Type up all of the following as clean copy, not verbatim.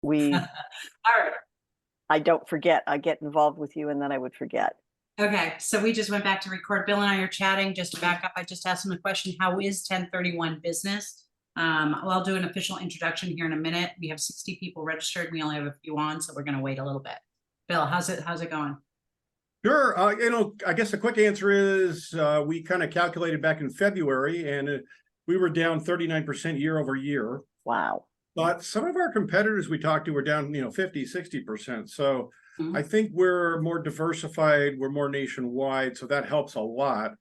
we, All right. I don't forget. I get involved with you and then I would forget. Okay, so we just went back to record. Bill and I are chatting. Just to back up, I just asked him a question. How is 1031 business? Well, I'll do an official introduction here in a minute. We have 60 people registered. We only have a few on, so we're going to wait a little bit. Bill, how's it going? Sure. I guess the quick answer is we kind of calculated back in February and we were down 39% year over year. Wow. But some of our competitors we talked to were down, 50, 60%. So I think we're more diversified. We're more nationwide. So that helps a lot.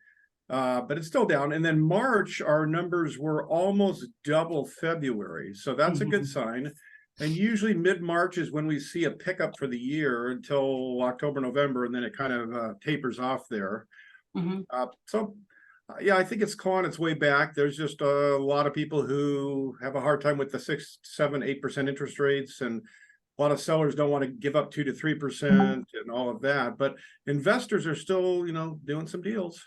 But it's still down. And then March, our numbers were almost double February. So that's a good sign. And usually mid-March is when we see a pickup for the year until October, November, and then it kind of tapers off there. Yeah, I think it's clawing its way back. There's just a lot of people who have a hard time with the 6, 7, 8% interest rates, and a lot of sellers don't want to give up 2 to 3% and all of that. But investors are still, doing some deals.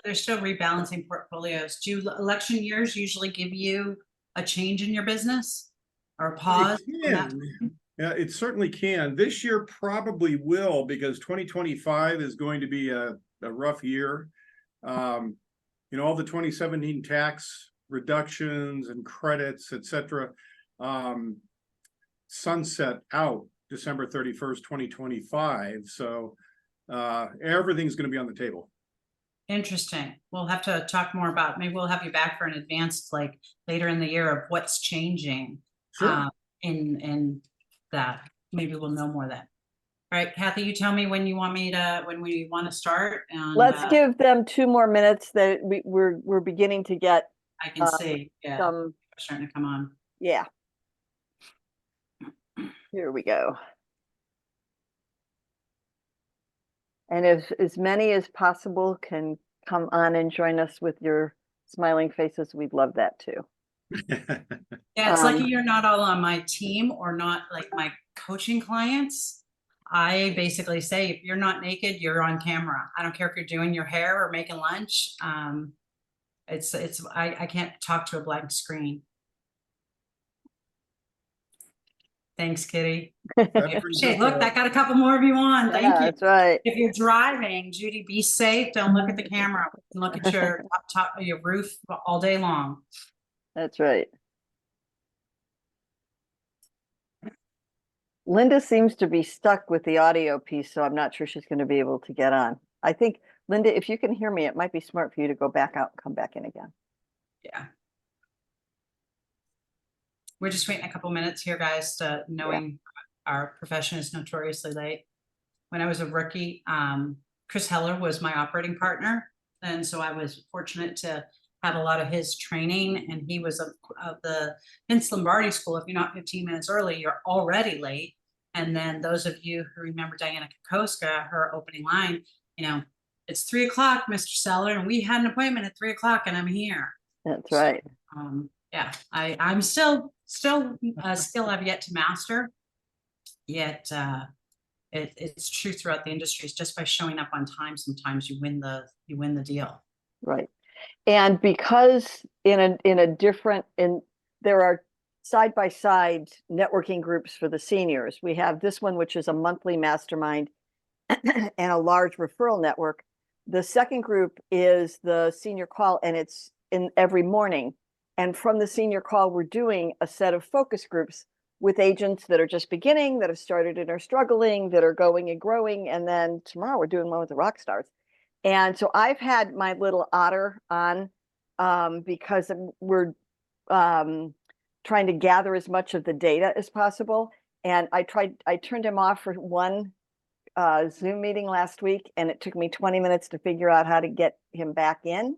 They're still rebalancing portfolios. Do election years usually give you a change in your business or a pause? Yeah, it certainly can. This year probably will, because 2025 is going to be a rough year. All the 2017 tax reductions and credits, etc., sunset out December 31st, 2025. So everything's going to be on the table. Interesting. We'll have to talk more about, maybe we'll have you back for an advanced, like later in the year, of what's changing. Sure. In that. Maybe we'll know more then. All right, Cathi, you tell me when we want to start. And let's give them 2 more minutes. That we're beginning to get. I can see, yeah, some starting to come on. Yeah. Here we go. And if as many as possible can come on and join us with your smiling faces, we'd love that too. Yeah, it's lucky you're not all on my team or not like my coaching clients. I basically say, if you're not naked, you're on camera. I don't care if you're doing your hair or making lunch. I can't talk to a blank screen. Thanks, Kitty. Appreciate. Look, that got a couple more of you on. Thank you. That's right. If you're driving, Judy, be safe. Don't look at the camera. Look at your top of your roof all day long. That's right. Linda seems to be stuck with the audio piece, so I'm not sure she's going to be able to get on. I think, Linda, if you can hear me, it might be smart for you to go back out and come back in again. Yeah. We're just waiting a couple minutes here, guys, to knowing our profession is notoriously late. When I was a rookie, Chris Heller was my operating partner. And so I was fortunate to have a lot of his training, and he was of the Vince Lombardi school. If you're not 15 minutes early, you're already late. And then those of you who remember Diana Kokoska, her opening line, it's 3 o'clock, Mr. Seller, and we had an appointment at 3 o'clock, and I'm here. That's right. Yeah, I'm still a skill I've yet to master. Yet it's true throughout the industry. It's just by showing up on time, sometimes you win the deal. Right. And because there are side-by-side networking groups for the seniors. We have this one, which is a monthly mastermind and a large referral network. The second group is the senior call, and it's in every morning. And from the senior call, we're doing a set of focus groups with agents that are just beginning, that have started and are struggling, that are going and growing. And then tomorrow we're doing one with the rock stars. And so I've had my little otter on because we're trying to gather as much of the data as possible. And I turned him off for one Zoom meeting last week, and it took me 20 minutes to figure out how to get him back in.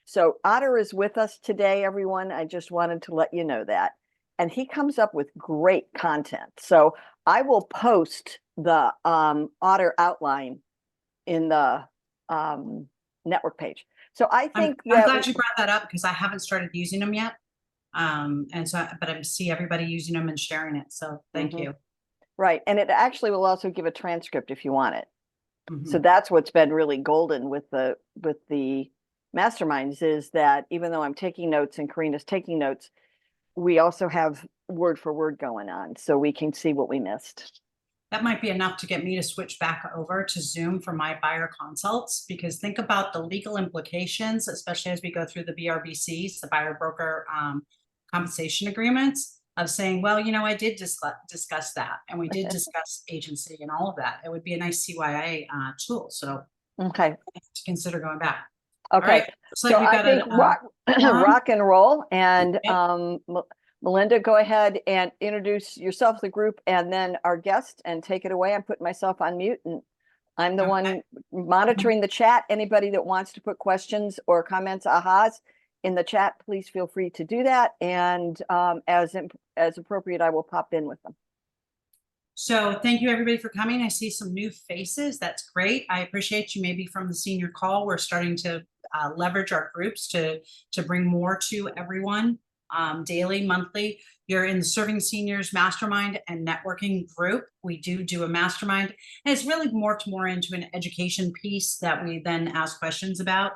So Otter is with us today, everyone. I just wanted to let you know that. And he comes up with great content. So I will post the Otter outline in the network page. So I think I'm glad you brought that up, because I haven't started using them yet. But I see everybody using them and sharing it. So thank you. Right. And it actually will also give a transcript if you want it. So that's what's been really golden with the masterminds, is that even though I'm taking notes and Karina's taking notes, we also have word for word going on, so we can see what we missed. That might be enough to get me to switch back over to Zoom for my buyer consults, because think about the legal implications, especially as we go through the BRBCs, the buyer broker compensation agreements, of saying, well, you know, I did discuss that, and we did discuss agency and all of that. It would be a nice CYA tool. So Okay. to consider going back. Okay. All right. Looks like So we've I got think rock and roll, and Yep. Melinda, go ahead and introduce yourself to the group and then our guest, and take it away. I'm putting myself on mute, and I'm the one monitoring the chat. Anybody that wants to put questions or comments, ahas, in the chat, please feel free to do that. And as appropriate, I will pop in with them. So thank you everybody for coming. I see some new faces. That's great. I appreciate you. Maybe from the senior call, we're starting to leverage our groups to bring more to everyone daily, monthly. You're in the Serving Seniors Mastermind and Networking group. We do a mastermind, and it's really morphed more into an education piece that we then ask questions about.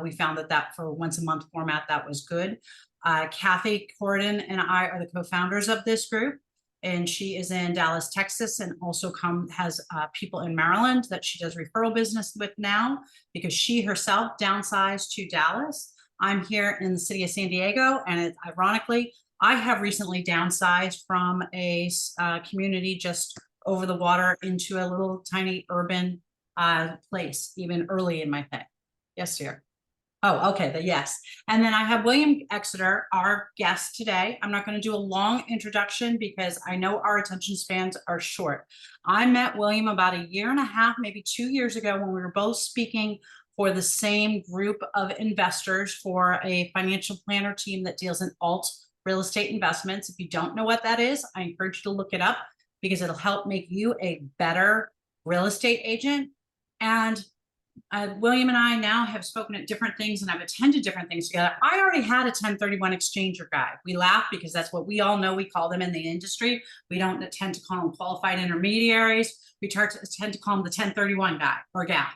We found that for once a month format, that was good. Cathi, Coridan, and I are the co-founders of this group, and she is in Dallas, Texas, and also has people in Maryland that she does referral business with now, because she herself downsized to Dallas. I'm here in the city of San Diego, and ironically, I have recently downsized from a community just over the water into a little tiny urban place, even early in my thing. Yes, dear. Oh, okay, yes. And then I have William Exeter, our guest today. I'm not going to do a long introduction because I know our attention spans are short. I met William about a year and a half, maybe 2 years ago, when we were both speaking for the same group of investors for a financial planner team that deals in alt real estate investments. If you don't know what that is, I encourage you to look it up, because it'll help make you a better real estate agent. And William and I now have spoken at different things, and I've attended different things together. I already had a 1031 exchanger guy. We laugh because that's what we all know. We call them in the industry. We don't tend to call them qualified intermediaries. We tend to call them the 1031 guy or gal.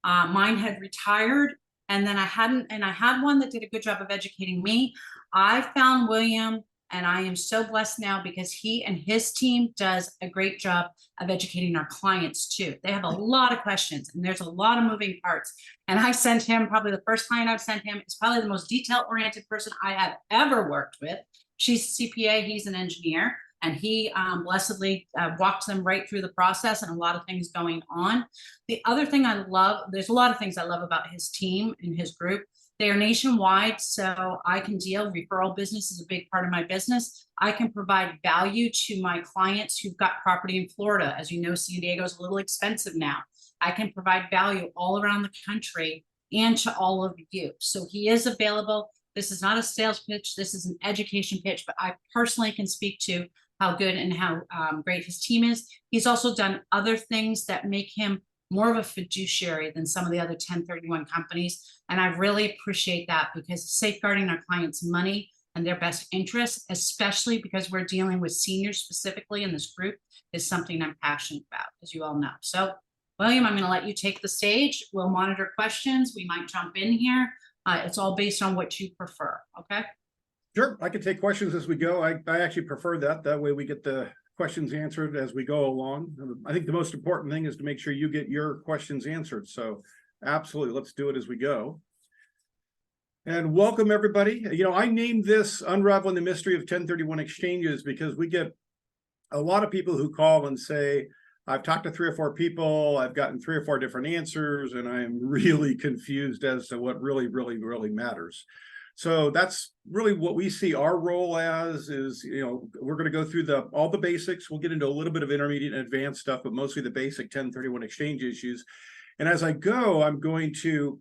Mine had retired, and then I had one that did a good job of educating me. I found William, and I am so blessed now because he and his team does a great job of educating our clients too. They have a lot of questions, and there's a lot of moving parts. And I sent him, probably the first client I've sent him is probably the most detail-oriented person I have ever worked with. She's a CPA, he's an engineer, and he blessedly walks them right through the process, and a lot of things going on. The other thing I love, there's a lot of things I love about his team and his group. They are nationwide, so I can deal. Referral business is a big part of my business. I can provide value to my clients who've got property in Florida. As you know, San Diego is a little expensive now. I can provide value all around the country and to all of you. So he is available. This is not a sales pitch. This is an education pitch, but I personally can speak to how good and how great his team is. He's also done other things that make him more of a fiduciary than some of the other 1031 companies. And I really appreciate that, because safeguarding our clients' money and their best interests, especially because we're dealing with seniors specifically in this group, is something I'm passionate about, as you all know. So, William, I'm going to let you take the stage. We'll monitor questions. We might jump in here. It's all based on what you prefer. Okay. Sure, I can take questions as we go. I actually prefer that. That way we get the questions answered as we go along. I think the most important thing is to make sure you get your questions answered. So absolutely, let's do it as we go. And welcome everybody. You know, I named this Unraveling the Mystery of 1031 Exchanges because we get a lot of people who call and say, I've talked to 3 or 4 people, I've gotten 3 or 4 different answers, and I'm really confused as to what really matters. So that's really what we see our role as is, you know, we're going to go through all the basics. We'll get into a little bit of intermediate and advanced stuff, but mostly the basic 1031 exchange issues. And as I go, I'm going to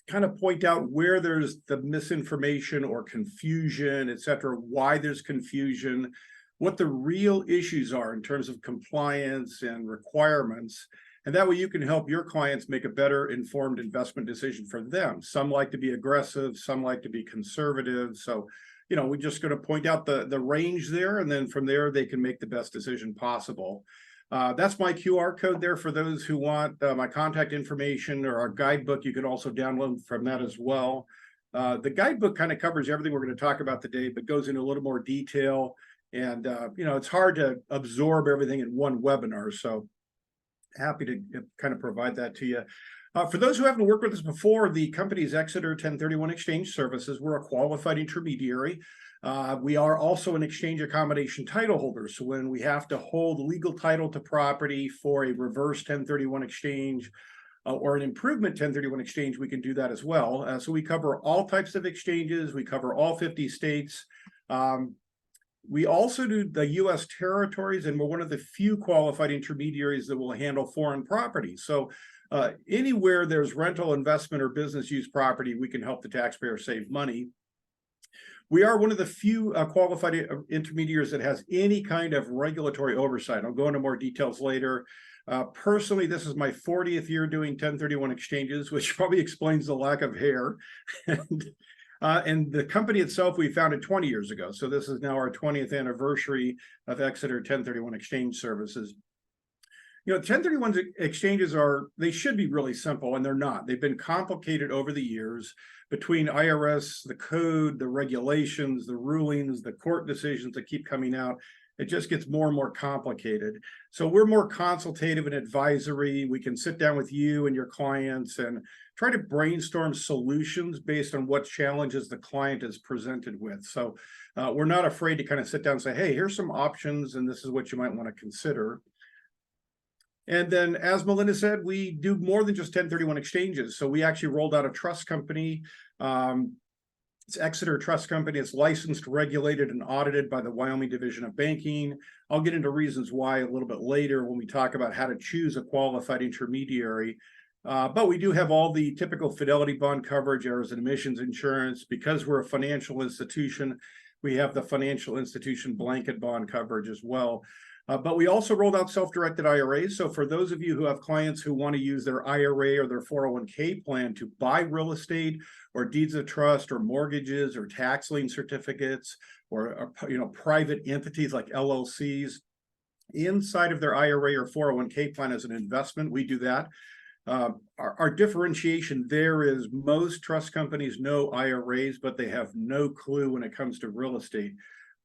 kind of point out where there's the misinformation or confusion, et cetera, why there's confusion, what the real issues are in terms of compliance and requirements. And that way you can help your clients make a better informed investment decision for them. Some like to be aggressive, some like to be conservative. So, you know, we're just going to point out the range there, and then from there they can make the best decision possible. That's my QR code there for those who want my contact information or our guidebook. You can also download from that as well. The guidebook kind of covers everything we're going to talk about today, but goes into a little more detail. And, it's hard to absorb everything in one webinar. So happy to kind of provide that to you. For those who haven't worked with us before, the company is Exeter 1031 Exchange Services. We're a qualified intermediary. We are also an exchange accommodation title holder. So when we have to hold legal title to property for a reverse 1031 exchange or an improvement 1031 exchange, we can do that as well. So we cover all types of exchanges. We cover all 50 states. We also do the U.S. territories, and we're one of the few qualified intermediaries that will handle foreign property. So anywhere there's rental, investment, or business use property, we can help the taxpayer save money. We are one of the few qualified intermediaries that has any kind of regulatory oversight. I'll go into more details later. Personally, this is my 40th year doing 1031 exchanges, which probably explains the lack of hair. And the company itself, we founded 20 years ago. So this is now our 20th anniversary of Exeter 1031 Exchange Services. 1031 exchanges they should be really simple, and they're not. They've been complicated over the years between IRS, the code, the regulations, the rulings, the court decisions that keep coming out. It just gets more and more complicated. So we're more consultative and advisory. We can sit down with you and your clients and try to brainstorm solutions based on what challenges the client is presented with. So we're not afraid to kind of sit down and say, hey, here's some options, and this is what you might want to consider. And then, as Melinda said, we do more than just 1031 exchanges. So we actually rolled out a trust company. It's Exeter Trust Company. It's licensed, regulated, and audited by the Wyoming Division of Banking. I'll get into reasons why a little bit later when we talk about how to choose a qualified intermediary. But we do have all the typical fidelity bond coverage, errors and omissions insurance. Because we're a financial institution, we have the financial institution blanket bond coverage as well. But we also rolled out self-directed IRAs. So for those of you who have clients who want to use their IRA or their 401k plan to buy real estate or deeds of trust or mortgages or tax lien certificates or private entities like LLCs inside of their IRA or 401k plan as an investment, we do that. Our differentiation there is most trust companies know IRAs, but they have no clue when it comes to real estate.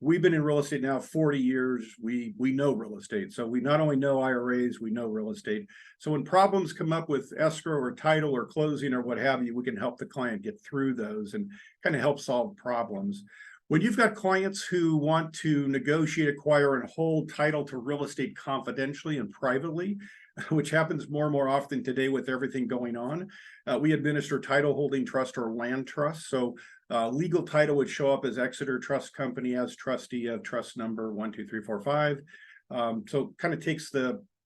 We've been in real estate now 40 years. We know real estate. So we not only know IRAs, we know real estate. So when problems come up with escrow or title or closing or what have you, we can help the client get through those and kind of help solve problems. When you've got clients who want to negotiate, acquire, and hold title to real estate confidentially and privately, which happens more and more often today with everything going on, we administer title holding trust or land trust. So legal title would show up as Exeter Trust Company as trustee of trust number 12345. So kind of takes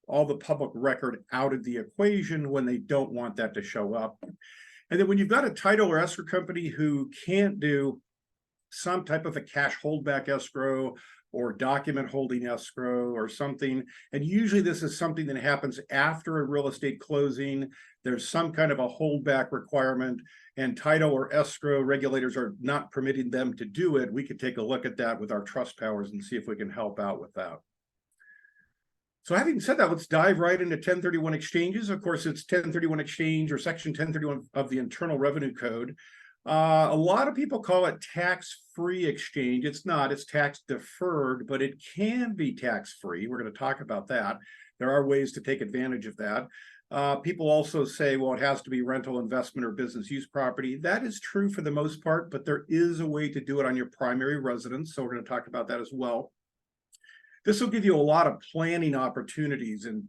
all the public record out of the equation when they don't want that to show up. And then when you've got a title or escrow company who can't do some type of a cash holdback escrow or document holding escrow or something, and usually this is something that happens after a real estate closing, there's some kind of a holdback requirement, and title or escrow regulators are not permitting them to do it, we could take a look at that with our trust powers and see if we can help out with that. So having said that, let's dive right into 1031 exchanges. Of course, it's 1031 exchange or Section 1031 of the Internal Revenue Code. A lot of people call it tax-free exchange. It's not, it's tax deferred, but it can be tax-free. We're going to talk about that. There are ways to take advantage of that. People also say, well, it has to be rental, investment, or business use property. That is true for the most part, but there is a way to do it on your primary residence. So we're going to talk about that as well. This will give you a lot of planning opportunities, and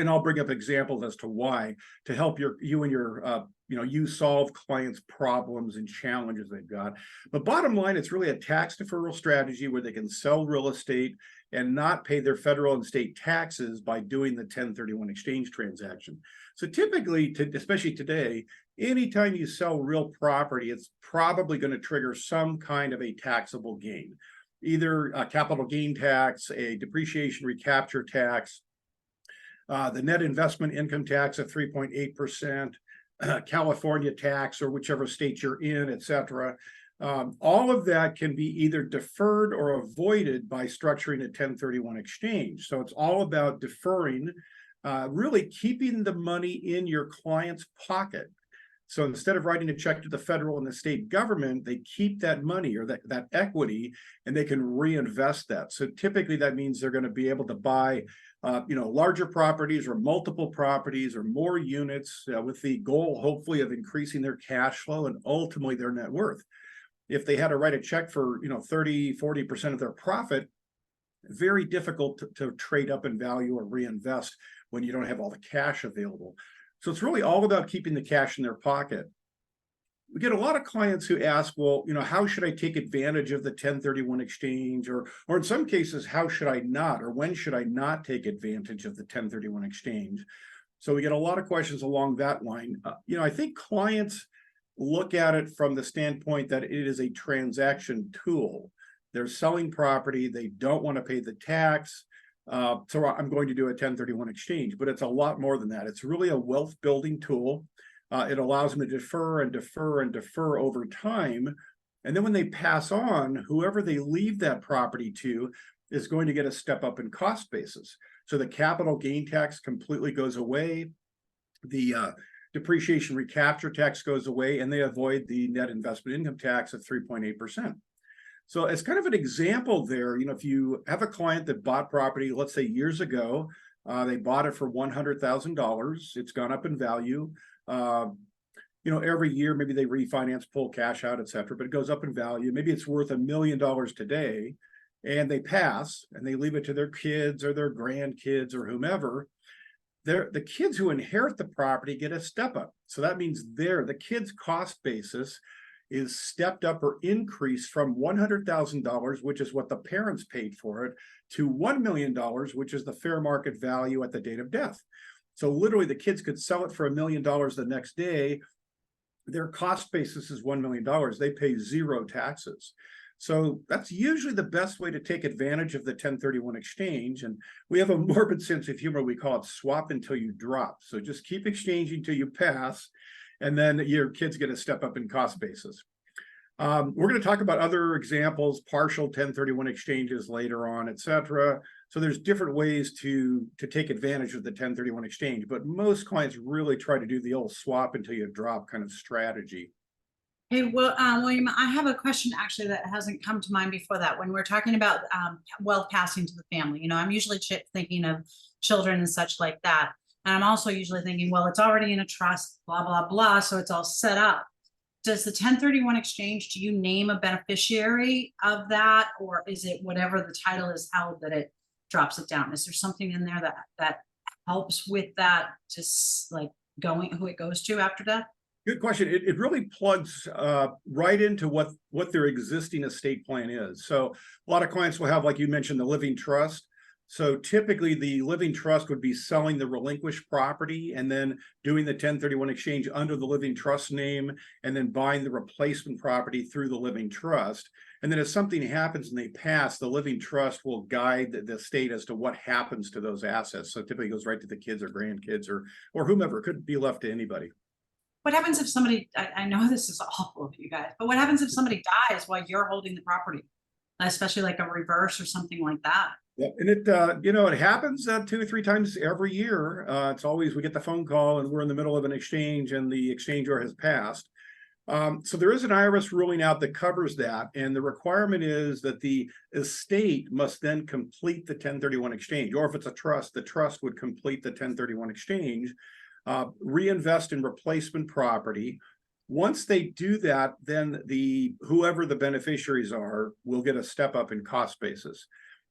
I'll bring up examples as to why to help you solve clients' problems and challenges they've got. But bottom line, it's really a tax deferral strategy where they can sell real estate and not pay their federal and state taxes by doing the 1031 exchange transaction. So typically, especially today, anytime you sell real property, it's probably going to trigger some kind of a taxable gain. Either a capital gain tax, a depreciation recapture tax, the net investment income tax of 3.8%, California tax, or whichever state you're in, etc. All of that can be either deferred or avoided by structuring a 1031 exchange. So it's all about deferring, really keeping the money in your client's pocket. So instead of writing a check to the federal and the state government, they keep that money or that equity, and they can reinvest that. So typically that means they're going to be able to buy larger properties or multiple properties or more units with the goal, hopefully, of increasing their cash flow and ultimately their net worth. If they had to write a check for 30-40% of their profit, very difficult to trade up in value or reinvest when you don't have all the cash available. So it's really all about keeping the cash in their pocket. We get a lot of clients who ask, well, how should I take advantage of the 1031 exchange? Or in some cases, how should I not? Or when should I not take advantage of the 1031 exchange? So we get a lot of questions along that line. I think clients look at it from the standpoint that it is a transaction tool. They're selling property. They don't want to pay the tax. So I'm going to do a 1031 exchange, but it's a lot more than that. It's really a wealth building tool. It allows them to defer and defer and defer over time. And then when they pass on, whoever they leave that property to is going to get a step up in cost basis. So the capital gain tax completely goes away. The depreciation recapture tax goes away, and they avoid the net investment income tax of 3.8%. So as kind of an example there, if you have a client that bought property, let's say years ago, they bought it for $100,000. It's gone up in value. Every year, maybe they refinance, pull cash out, et cetera, but it goes up in value. Maybe it's worth $1 million today, and they pass and they leave it to their kids or their grandkids or whomever. The kids who inherit the property get a step up. So that means the kids' cost basis is stepped up or increased from $100,000, which is what the parents paid for it, to $1 million, which is the fair market value at the date of death. So literally the kids could sell it for $1 million the next day. Their cost basis is $1 million. They pay zero taxes. So that's usually the best way to take advantage of the 1031 exchange. And we have a morbid sense of humor. We call it swap until you drop. So just keep exchanging till you pass, and then your kids get a step up in cost basis. We're going to talk about other examples, partial 1031 exchanges later on, et cetera. So there's different ways to take advantage of the 1031 exchange, but most clients really try to do the old swap until you drop kind of strategy. Hey, well, William, I have a question actually that hasn't come to mind before that. When we're talking about wealth passing to the family, I'm usually thinking of children and such like that. And I'm also usually thinking, well, it's already in a trust, blah, blah, blah. So it's all set up. Does the 1031 exchange, do you name a beneficiary of that? Or is it whatever the title is held that it drops it down? Is there something in there that helps with that, just like who it goes to after death? Good question. It really plugs right into what their existing estate plan is. So a lot of clients will have, like you mentioned, the living trust. So typically the living trust would be selling the relinquished property and then doing the 1031 exchange under the living trust name, and then buying the replacement property through the living trust. And then if something happens and they pass, the living trust will guide the estate as to what happens to those assets. So typically it goes right to the kids or grandkids or whomever. It could be left to anybody. What happens if somebody, I know this is awful for you guys, but what happens if somebody dies while you're holding the property, especially like a reverse or something like that? Yeah, and it happens 2 or 3 times every year. It's always, we get the phone call and we're in the middle of an exchange and the exchanger has passed. So there is an IRS ruling out that covers that. And the requirement is that the estate must then complete the 1031 exchange, or if it's a trust, the trust would complete the 1031 exchange, reinvest in replacement property. Once they do that, then whoever the beneficiaries are will get a step up in cost basis.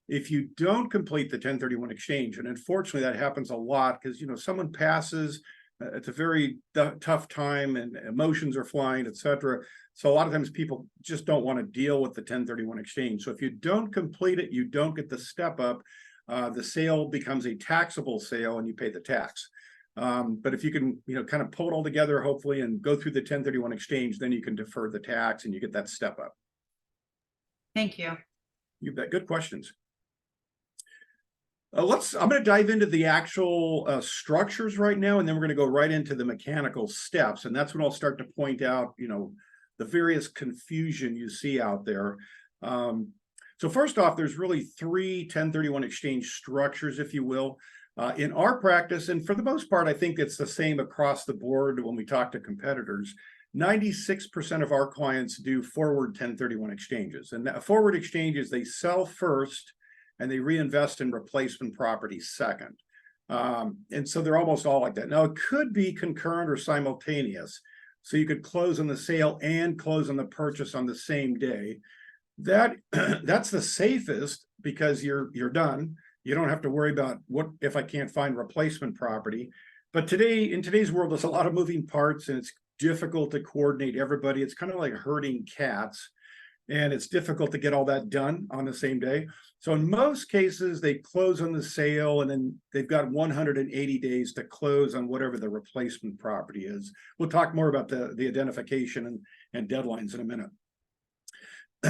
If you don't complete the 1031 exchange, and unfortunately that happens a lot because someone passes, it's a very tough time and emotions are flying, et cetera. So a lot of times people just don't want to deal with the 1031 exchange. So if you don't complete it, you don't get the step up. The sale becomes a taxable sale and you pay the tax. But if you can, kind of pull it all together, hopefully, and go through the 1031 exchange, then you can defer the tax and you get that step up. Thank you. You bet. Good questions. I'm going to dive into the actual structures right now, and then we're going to go right into the mechanical steps. And that's when I'll start to point out, the various confusion you see out there. So first off, there's really 3 1031 exchange structures, if you will. In our practice, and for the most part, I think it's the same across the board when we talk to competitors, 96% of our clients do forward 1031 exchanges. And forward exchanges, they sell first and they reinvest in replacement property second. And so they're almost all like that. Now, it could be concurrent or simultaneous. So you could close on the sale and close on the purchase on the same day. That's the safest because you're done. You don't have to worry about what if I can't find replacement property. But in today's world, there's a lot of moving parts and it's difficult to coordinate everybody. It's kind of like herding cats, and it's difficult to get all that done on the same day. So in most cases, they close on the sale and then they've got 180 days to close on whatever the replacement property is. We'll talk more about the identification and deadlines in a minute.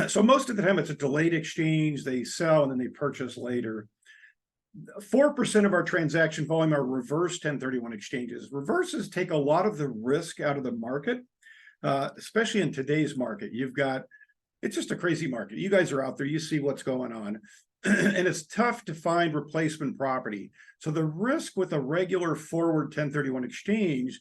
So most of the time it's a delayed exchange. They sell and then they purchase later. 4% of our transaction volume are reverse 1031 exchanges. Reverses take a lot of the risk out of the market, especially in today's market. It's just a crazy market. You guys are out there, you see what's going on, and it's tough to find replacement property. So the risk with a regular forward 1031 exchange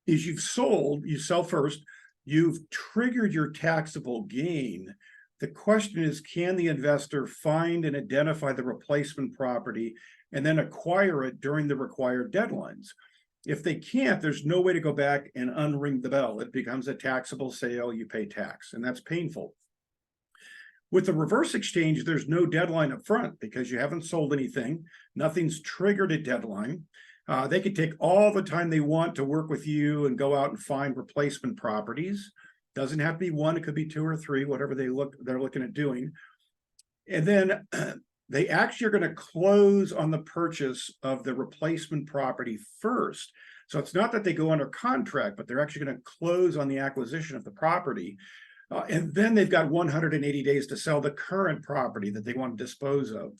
is you sell first, you've triggered your taxable gain. The question is, can the investor find and identify the replacement property and then acquire it during the required deadlines? If they can't, there's no way to go back and unring the bell. It becomes a taxable sale, you pay tax, and that's painful. With the reverse exchange, there's no deadline up front because you haven't sold anything. Nothing's triggered a deadline. They could take all the time they want to work with you and go out and find replacement properties. Doesn't have to be one, it could be 2 or 3, whatever they're looking at doing. And then they actually are going to close on the purchase of the replacement property first. So it's not that they go under contract, but they're actually going to close on the acquisition of the property. And then they've got 180 days to sell the current property that they want to dispose of.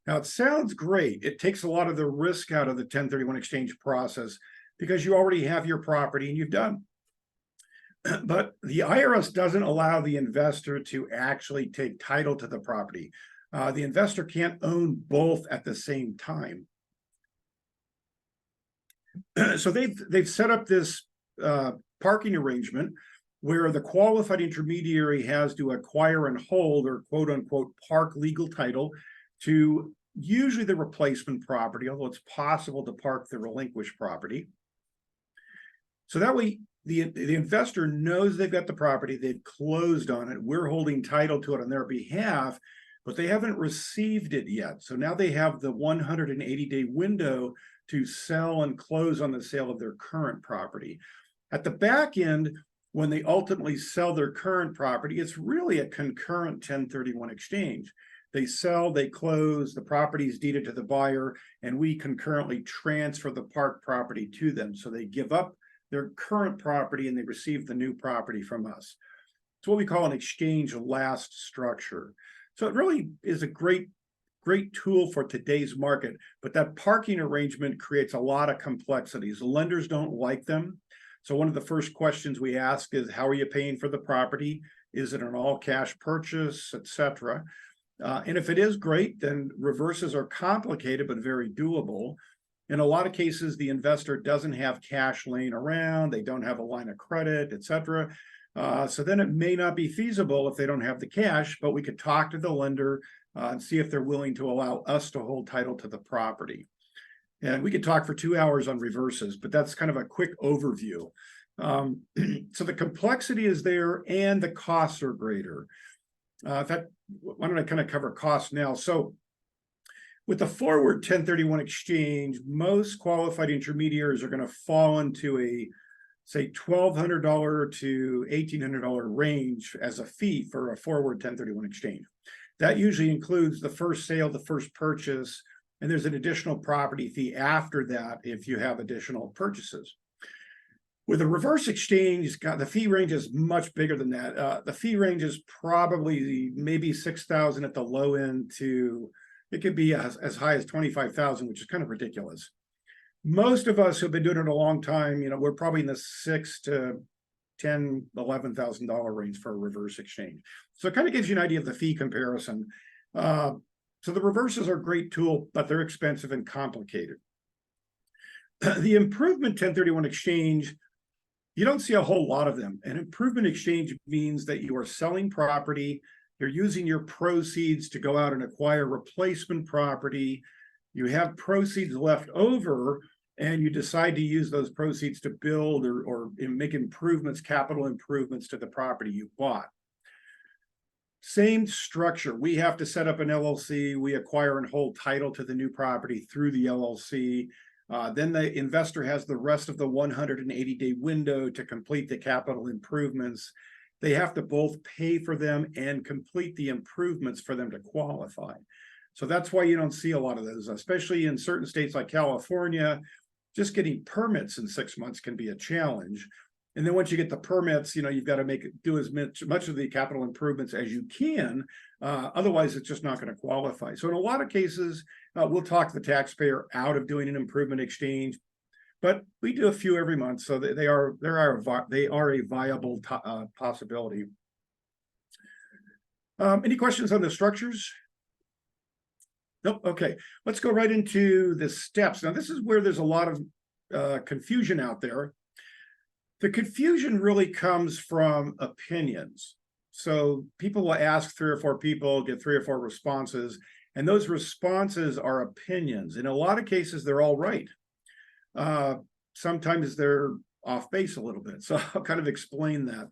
Now, it sounds great. It takes a lot of the risk out of the 1031 exchange process because you already have your property and you've done. But the IRS doesn't allow the investor to actually take title to the property. The investor can't own both at the same time. So they've set up this parking arrangement where the qualified intermediary has to acquire and hold, or quote unquote park legal title to usually the replacement property, although it's possible to park the relinquished property. So that way the investor knows they've got the property, they've closed on it, we're holding title to it on their behalf, but they haven't received it yet. So now they have the 180-day window to sell and close on the sale of their current property. At the back end, when they ultimately sell their current property, it's really a concurrent 1031 exchange. They sell, they close, the property is deeded to the buyer, and we concurrently transfer the park property to them. So they give up their current property and they receive the new property from us. It's what we call an exchange last structure. So it really is a great tool for today's market, but that parking arrangement creates a lot of complexities. Lenders don't like them. So one of the first questions we ask is, how are you paying for the property? Is it an all cash purchase, etc.? And if it is, great, then reverses are complicated, but very doable. In a lot of cases, the investor doesn't have cash laying around, they don't have a line of credit, etc. So then it may not be feasible if they don't have the cash, but we could talk to the lender and see if they're willing to allow us to hold title to the property. And we could talk for 2 hours on reverses, but that's kind of a quick overview. So the complexity is there and the costs are greater. In fact, why don't I kind of cover costs now? So with the forward 1031 exchange, most qualified intermediaries are going to fall into a, say, $1,200 to $1,800 range as a fee for a forward 1031 exchange. That usually includes the first sale, the first purchase, and there's an additional property fee after that if you have additional purchases. With a reverse exchange, the fee range is much bigger than that. The fee range is probably maybe $6,000 at the low end to, it could be as high as $25,000, which is kind of ridiculous. Most of us who've been doing it a long time, we're probably in the $6,000 to $10,000, $11,000 range for a reverse exchange. So it kind of gives you an idea of the fee comparison. So So the reverses are a great tool, but they're expensive and complicated. The improvement 1031 exchange, you don't see a whole lot of them. An improvement exchange means that you are selling property, you're using your proceeds to go out and acquire replacement property, you have proceeds left over, and you decide to use those proceeds to build or make improvements, capital improvements to the property you bought. Same structure. We have to set up an LLC. We acquire and hold title to the new property through the LLC. Then the investor has the rest of the 180-day window to complete the capital improvements. They have to both pay for them and complete the improvements for them to qualify. So that's why you don't see a lot of those, especially in certain states like California. Just getting permits in 6 months can be a challenge. And then once you get the permits, you've got to do as much of the capital improvements as you can. Otherwise, it's just not going to qualify. So in a lot of cases, we'll talk the taxpayer out of doing an improvement exchange, but we do a few every month, so they are a viable possibility. Any questions on the structures? Nope. Okay, let's go right into the steps. Now, this is where there's a lot of confusion out there. The confusion really comes from opinions. So people will ask 3 or 4 people, get 3 or 4 responses, and those responses are opinions. In a lot of cases, they're all right. Sometimes they're off base a little bit. So I'll kind of explain that.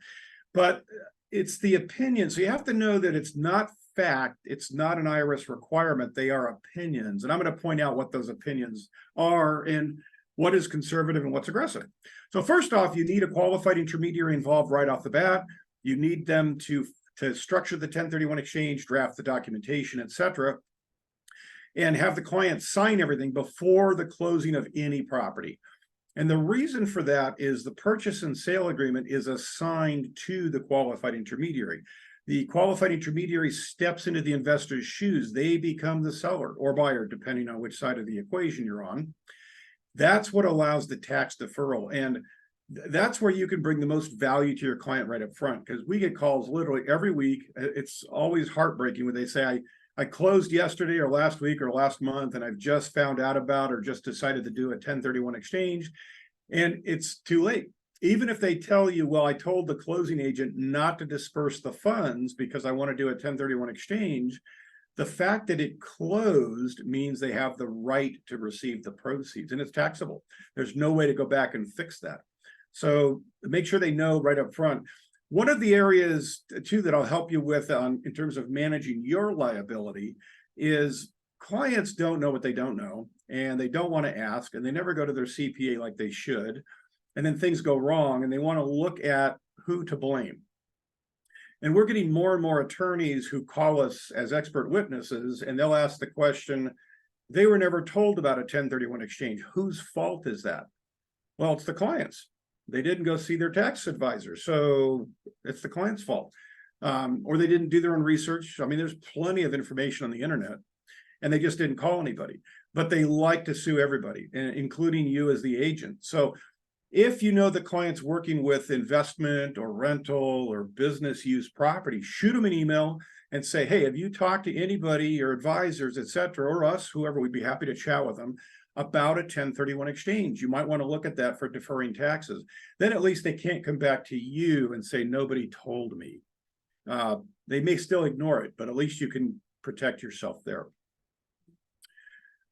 But it's the opinion. So you have to know that it's not fact. It's not an IRS requirement. They are opinions. And I'm going to point out what those opinions are and what is conservative and what's aggressive. So first off, you need a qualified intermediary involved right off the bat. You need them to structure the 1031 exchange, draft the documentation, etc., and have the client sign everything before the closing of any property. And the reason for that is the purchase and sale agreement is assigned to the qualified intermediary. The qualified intermediary steps into the investor's shoes. They become the seller or buyer, depending on which side of the equation you're on. That's what allows the tax deferral. And that's where you can bring the most value to your client right up front, because we get calls literally every week. It's always heartbreaking when they say, I closed yesterday or last week or last month, and I've just found out about or just decided to do a 1031 exchange, and it's too late. Even if they tell you, well, I told the closing agent not to disperse the funds because I want to do a 1031 exchange, the fact that it closed means they have the right to receive the proceeds, and it's taxable. There's no way to go back and fix that. So make sure they know right up front. One of the areas, too, that I'll help you with in terms of managing your liability is clients don't know what they don't know, and they don't want to ask, and they never go to their CPA like they should. And then things go wrong, and they want to look at who to blame. And we're getting more and more attorneys who call us as expert witnesses, and they'll ask the question, they were never told about a 1031 exchange. Whose fault is that? Well, it's the client's. They didn't go see their tax advisor, so it's the client's fault. Or they didn't do their own research. I mean, there's plenty of information on the internet, and they just didn't call anybody. But they like to sue everybody, including you as the agent. So if you know the client's working with investment or rental or business use property, shoot them an email and say, hey, have you talked to anybody, your advisors, et cetera, or us, whoever, we'd be happy to chat with them about a 1031 exchange. You might want to look at that for deferring taxes. Then at least they can't come back to you and say, nobody told me. They may still ignore it, but at least you can protect yourself there.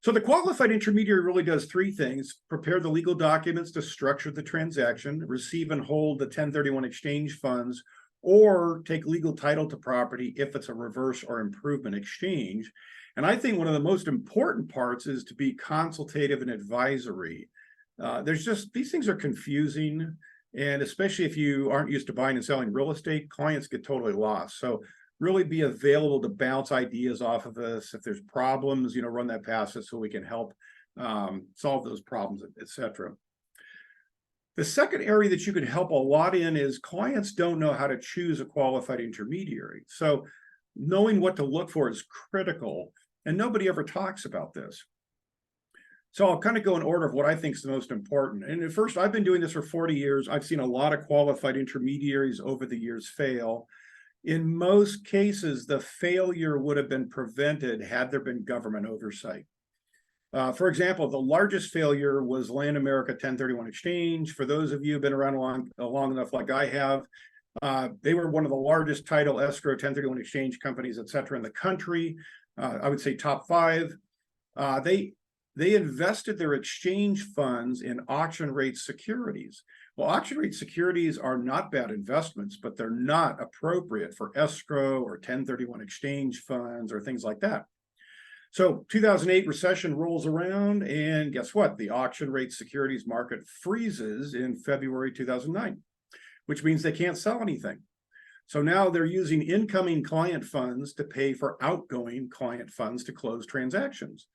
So the qualified intermediary really does 3 things: prepare the legal documents to structure the transaction, receive and hold the 1031 exchange funds, or take legal title to property if it's a reverse or improvement exchange. And I think one of the most important parts is to be consultative and advisory. These things are confusing, and especially if you aren't used to buying and selling real estate, clients get totally lost. So really be available to bounce ideas off of us. If there's problems, run that past us so we can help solve those problems, et cetera. The second area that you can help a lot in is clients don't know how to choose a qualified intermediary. So knowing what to look for is critical, and nobody ever talks about this. So I'll kind of go in order of what I think is the most important. And at first, I've been doing this for 40 years. I've seen a lot of qualified intermediaries over the years fail. In most cases, the failure would have been prevented had there been government oversight. For example, the largest failure was Land America 1031 exchange. For those of you who've been around long enough like I have, they were one of the largest title, escrow, 1031 exchange companies, et cetera, in the country. I would say top 5. They invested their exchange funds in auction rate securities. Well, auction rate securities are not bad investments, but they're not appropriate for escrow or 1031 exchange funds or things like that. So 2008 recession rolls around, and guess what? The auction rate securities market freezes in February 2009, which means they can't sell anything. So now they're using incoming client funds to pay for outgoing client funds to close transactions.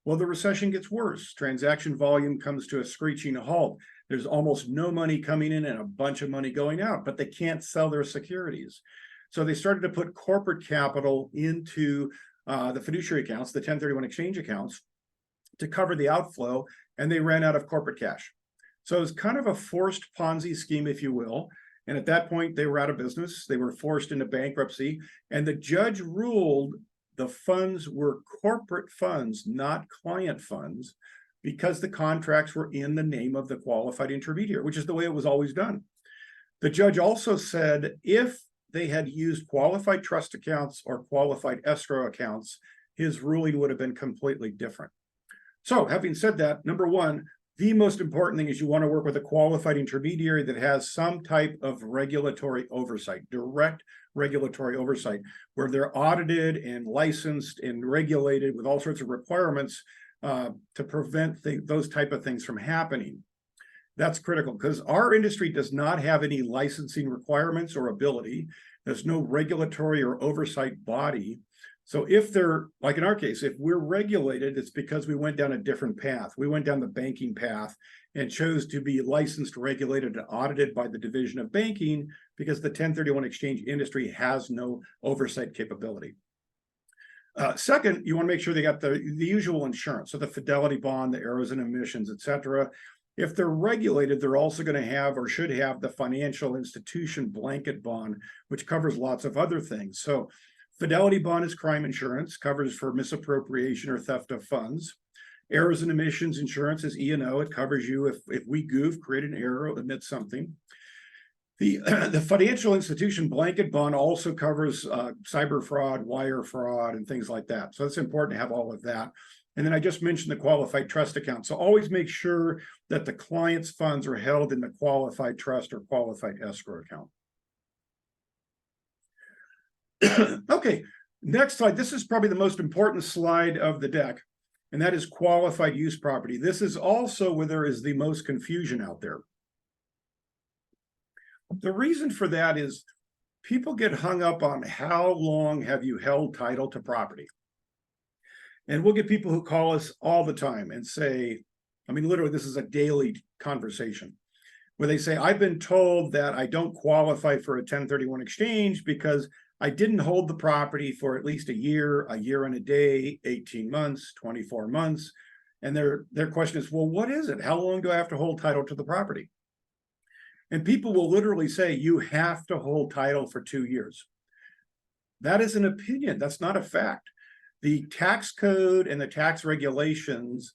Well, the recession gets worse. Transaction volume comes to a screeching halt. There's almost no money coming in and a bunch of money going out, but they can't sell their securities. So they started to put corporate capital into the fiduciary accounts, the 1031 exchange accounts, to cover the outflow, and they ran out of corporate cash. So it was kind of a forced Ponzi scheme, if you will. And at that point, they were out of business. They were forced into bankruptcy, and the judge ruled the funds were corporate funds, not client funds, because the contracts were in the name of the qualified intermediary, which is the way it was always done. The judge also said if they had used qualified trust accounts or qualified escrow accounts, his ruling would have been completely different. So having said that, number one, the most important thing is you want to work with a qualified intermediary that has some type of regulatory oversight, direct regulatory oversight, where they're audited and licensed and regulated with all sorts of requirements to prevent those type of things from happening. That's critical because our industry does not have any licensing requirements or ability. There's no regulatory or oversight body. So if they're, like in our case, if we're regulated, it's because we went down a different path. We went down the banking path and chose to be licensed, regulated, and audited by the Division of Banking because the 1031 exchange industry has no oversight capability. Second, you want to make sure they got the usual insurance. So the fidelity bond, the errors and emissions, et cetera. If they're regulated, they're also going to have or should have the financial institution blanket bond, which covers lots of other things. So fidelity bond is crime insurance, covers for misappropriation or theft of funds. Errors and emissions insurance is E&O. It covers you if we goof, create an error, emit something. The financial institution blanket bond also covers cyber fraud, wire fraud, and things like that. So it's important to have all of that. And then I just mentioned the qualified trust account. So always make sure that the client's funds are held in the qualified trust or qualified escrow account. Okay, next slide. This is probably the most important slide of the deck, and that is qualified use property. This is also where there is the most confusion out there. The reason for that is people get hung up on how long have you held title to property. And we'll get people who call us all the time and say, I mean, literally, this is a daily conversation where they say, I've been told that I don't qualify for a 1031 exchange because I didn't hold the property for at least a year and a day, 18 months, 24 months. And their question is, well, what is it? How long do I have to hold title to the property? And people will literally say, you have to hold title for 2 years. That is an opinion. That's not a fact. The tax code and the tax regulations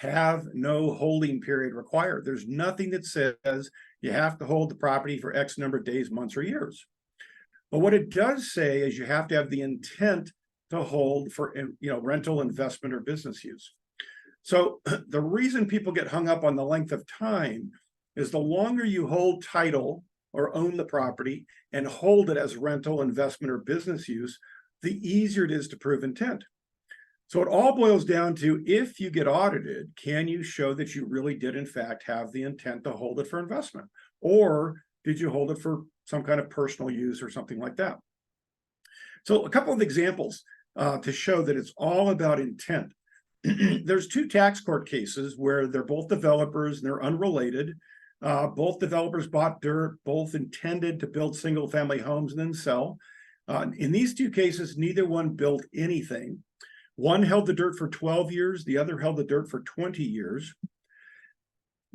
have no holding period required. There's nothing that says you have to hold the property for X number of days, months, or years. But what it does say is you have to have the intent to hold for rental, investment, or business use. So the reason people get hung up on the length of time is the longer you hold title or own the property and hold it as rental, investment, or business use, the easier it is to prove intent. So it all boils down to, if you get audited, can you show that you really did in fact have the intent to hold it for investment? Or did you hold it for some kind of personal use or something like that? So a couple of examples to show that it's all about intent. There's 2 tax court cases where they're both developers and they're unrelated. Both developers bought dirt, both intended to build single family homes and then sell. In these 2 cases, neither one built anything. One held the dirt for 12 years, the other held the dirt for 20 years.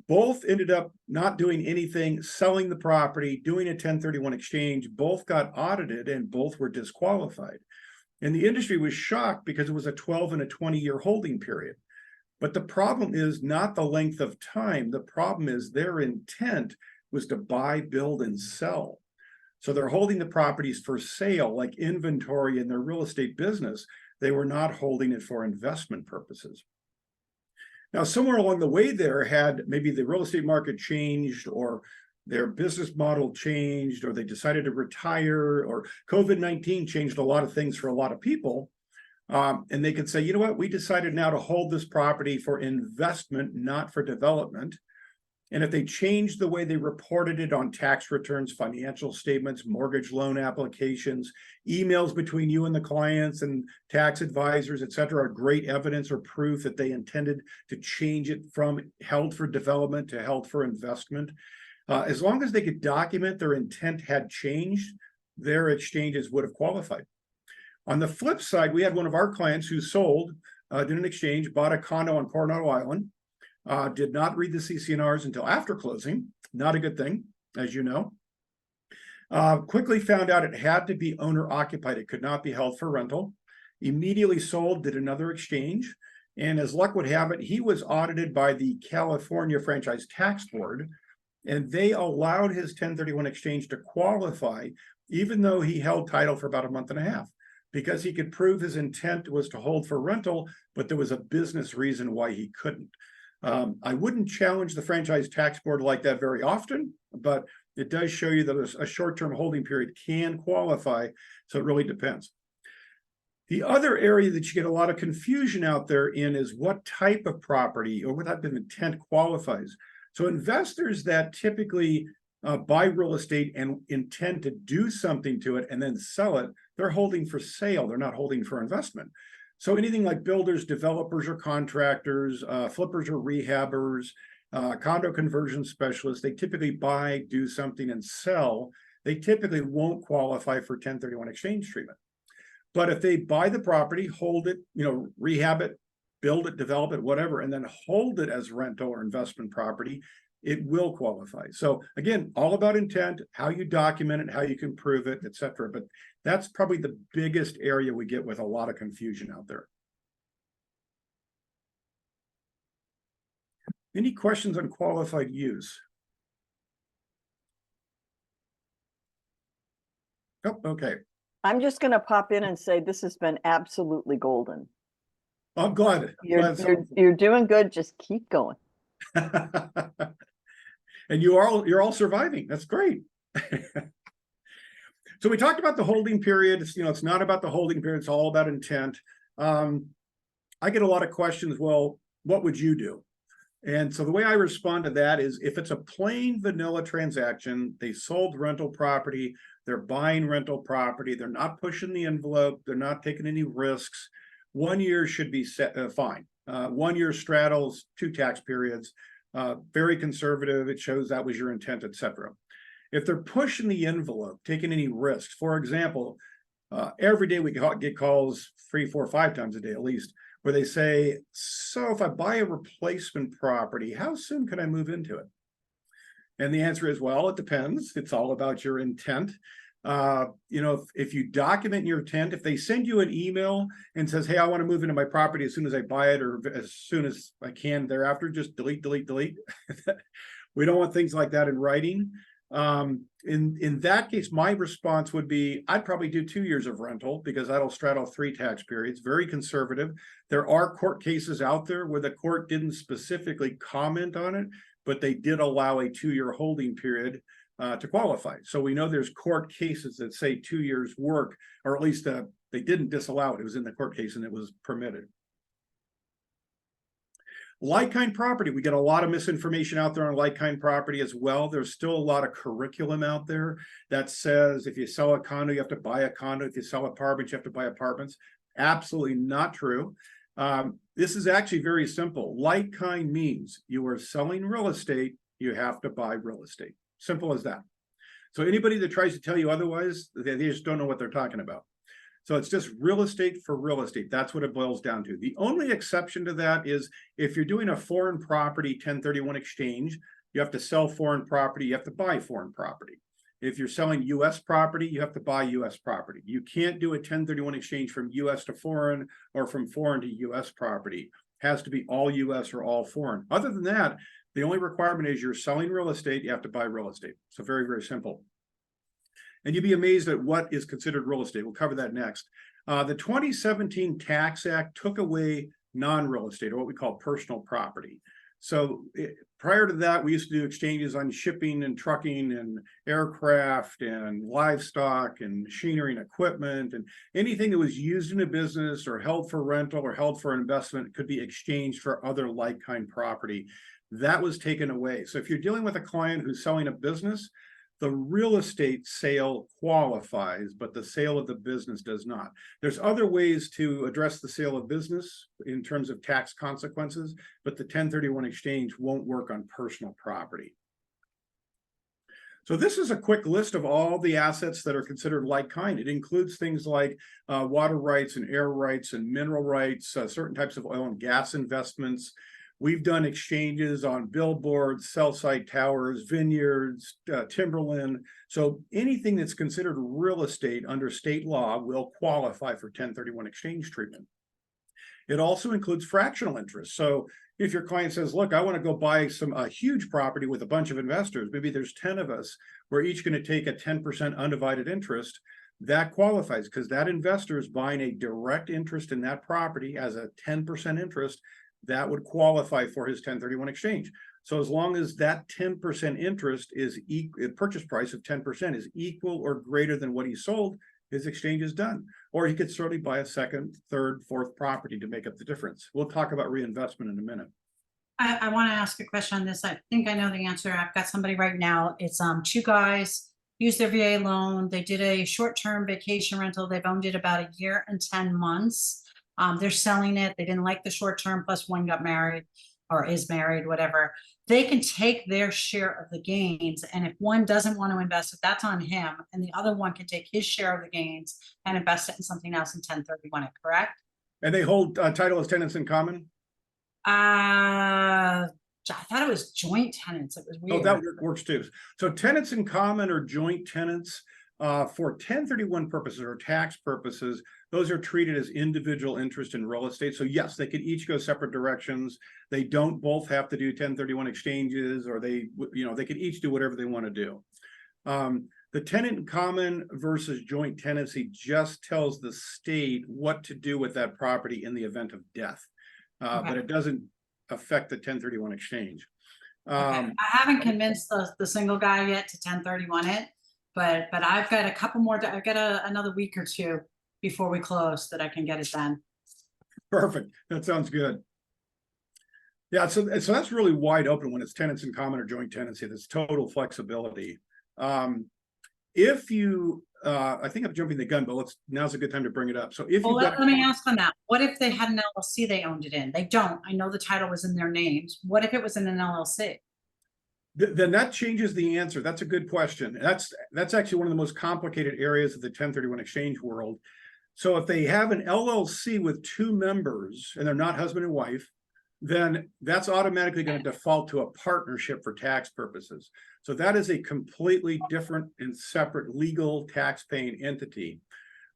Both ended up not doing anything, selling the property, doing a 1031 exchange. Both got audited and both were disqualified. And the industry was shocked because it was a 12 and a 20-year holding period. But the problem is not the length of time. The problem is their intent was to buy, build, and sell. So they're holding the properties for sale, like inventory in their real estate business. They were not holding it for investment purposes. Now, somewhere along the way there had maybe the real estate market changed, or their business model changed, or they decided to retire, or COVID-19 changed a lot of things for a lot of people. And they could say, you know what, we decided now to hold this property for investment, not for development. And if they changed the way they reported it on tax returns, financial statements, mortgage loan applications, emails between you and the clients and tax advisors, et cetera, are great evidence or proof that they intended to change it from held for development to held for investment. As long as they could document their intent had changed, their exchanges would have qualified. On the flip side, we had one of our clients who sold, did an exchange, bought a condo on Coronado Island, did not read the CC&Rs until after closing. Not a good thing, as you know. Quickly found out it had to be owner occupied. It could not be held for rental. Immediately sold, did another exchange. And as luck would have it, he was audited by the California Franchise Tax Board, and they allowed his 1031 exchange to qualify, even though he held title for about a month and a half, because he could prove his intent was to hold for rental, but there was a business reason why he couldn't. I wouldn't challenge the Franchise Tax Board like that very often, but it does show you that a short-term holding period can qualify, so it really depends. The other area that you get a lot of confusion out there in is what type of property or what type of intent qualifies. So investors that typically buy real estate and intend to do something to it and then sell it, they're holding for sale. They're not holding for investment. So anything like builders, developers, or contractors, flippers or rehabbers, condo conversion specialists, they typically buy, do something, and sell. They typically won't qualify for 1031 exchange treatment. But if they buy the property, hold it, rehab it, build it, develop it, whatever, and then hold it as rental or investment property, it will qualify. So again, all about intent, how you document it, how you can prove it, et cetera. But that's probably the biggest area we get with a lot of confusion out there. Any questions on qualified use? Oh, okay. I'm just going to pop in and say this has been absolutely golden. I'm glad. You're doing good. Just keep going. And you're all surviving. That's great. So we talked about the holding period. It's not about the holding period. It's all about intent. I get a lot of questions. Well, what would you do? And so the way I respond to that is, if it's a plain vanilla transaction, they sold rental property, they're buying rental property, they're not pushing the envelope, they're not taking any risks, 1 year should be fine. 1 year straddles 2 tax periods, very conservative. It shows that was your intent, etc. If they're pushing the envelope, taking any risks, for example, every day we get calls 3, 4, 5 times a day at least, where they say, so if I buy a replacement property, how soon can I move into it? And the answer is, well, it depends. It's all about your intent. If you document your intent, if they send you an email and says, hey, I want to move into my property as soon as I buy it, or as soon as I can thereafter, just delete. We don't want things like that in writing. In that case, my response would be, I'd probably do 2 years of rental, because that'll straddle 3 tax periods, very conservative. There are court cases out there where the court didn't specifically comment on it, but they did allow a 2-year holding period to qualify. So we know there's court cases that say 2 years work, or at least they didn't disallow it. It was in the court case and it was permitted. Like-kind property, we get a lot of misinformation out there on like-kind property as well. There's still a lot of curriculum out there that says if you sell a condo, you have to buy a condo. If you sell apartments, you have to buy apartments. Absolutely not true. This is actually very simple. Like-kind means you are selling real estate, you have to buy real estate. Simple as that. So anybody that tries to tell you otherwise, they just don't know what they're talking about. So it's just real estate for real estate. That's what it boils down to. The only exception to that is if you're doing a foreign property 1031 exchange, you have to sell foreign property, you have to buy foreign property. If you're selling US property, you have to buy US property. You can't do a 1031 exchange from US to foreign or from foreign to US property. It has to be all US or all foreign. Other than that, the only requirement is you're selling real estate, you have to buy real estate. So very, very simple. And you'd be amazed at what is considered real estate. We'll cover that next. The 2017 Tax Act took away non-real estate, or what we call personal property. So prior to that, we used to do exchanges on shipping and trucking and aircraft and livestock and machinery and equipment, and anything that was used in a business or held for rental or held for investment could be exchanged for other like-kind property. That was taken away. So if you're dealing with a client who's selling a business, the real estate sale qualifies, but the sale of the business does not. There's other ways to address the sale of business in terms of tax consequences, but the 1031 exchange won't work on personal property. So this is a quick list of all the assets that are considered like kind. It includes things like water rights and air rights and mineral rights, certain types of oil and gas investments. We've done exchanges on billboards, cell site towers, vineyards, timberland. So anything that's considered real estate under state law will qualify for 1031 exchange treatment. It also includes fractional interest. So if your client says, look, I want to go buy a huge property with a bunch of investors, maybe there's 10 of us, we're each going to take a 10% undivided interest, that qualifies because that investor is buying a direct interest in that property as a 10% interest. That would qualify for his 1031 exchange. So as long as that 10% interest is purchase price of 10% is equal or greater than what he sold, his exchange is done. Or he could certainly buy a second, third, fourth property to make up the difference. We'll talk about reinvestment in a minute. I want to ask a question on this. I think I know the answer. I've got somebody right now. It's two guys used their VA loan. They did a short-term vacation rental. They've owned it about 1 year and 10 months. They're selling it. They didn't like the short term, plus one got married or is married, whatever. They can take their share of the gains. And if one doesn't want to invest it, that's on him. And the other one can take his share of the gains and invest it in something else in 1031, correct? And they hold title as tenants in common? I thought it was joint tenants. It was weird. Oh, that works too. So tenants in common or joint tenants for 1031 purposes or tax purposes, those are treated as individual interest in real estate. So yes, they could each go separate directions. They don't both have to do 1031 exchanges, or they could each do whatever they want to do. The tenant in common versus joint tenancy just tells the state what to do with that property in the event of death, but it doesn't affect the 1031 exchange. I haven't convinced the single guy yet to 1031 it, but I've got a couple more. I've got another week or two before we close that I can get it done. Perfect. That sounds good. Yeah, so that's really wide open when it's tenants in common or joint tenancy. There's total flexibility. If you, I think I'm jumping the gun, but now's a good time to bring it up. So if let me ask on that. What if they had an LLC they owned it in? They don't. I know the title was in their names. What if it was in an LLC? Then that changes the answer. That's a good question. That's actually one of the most complicated areas of the 1031 exchange world. So if they have an LLC with 2 members and they're not husband and wife, then that's automatically going to default to a partnership for tax purposes. So that is a completely different and separate legal tax-paying entity.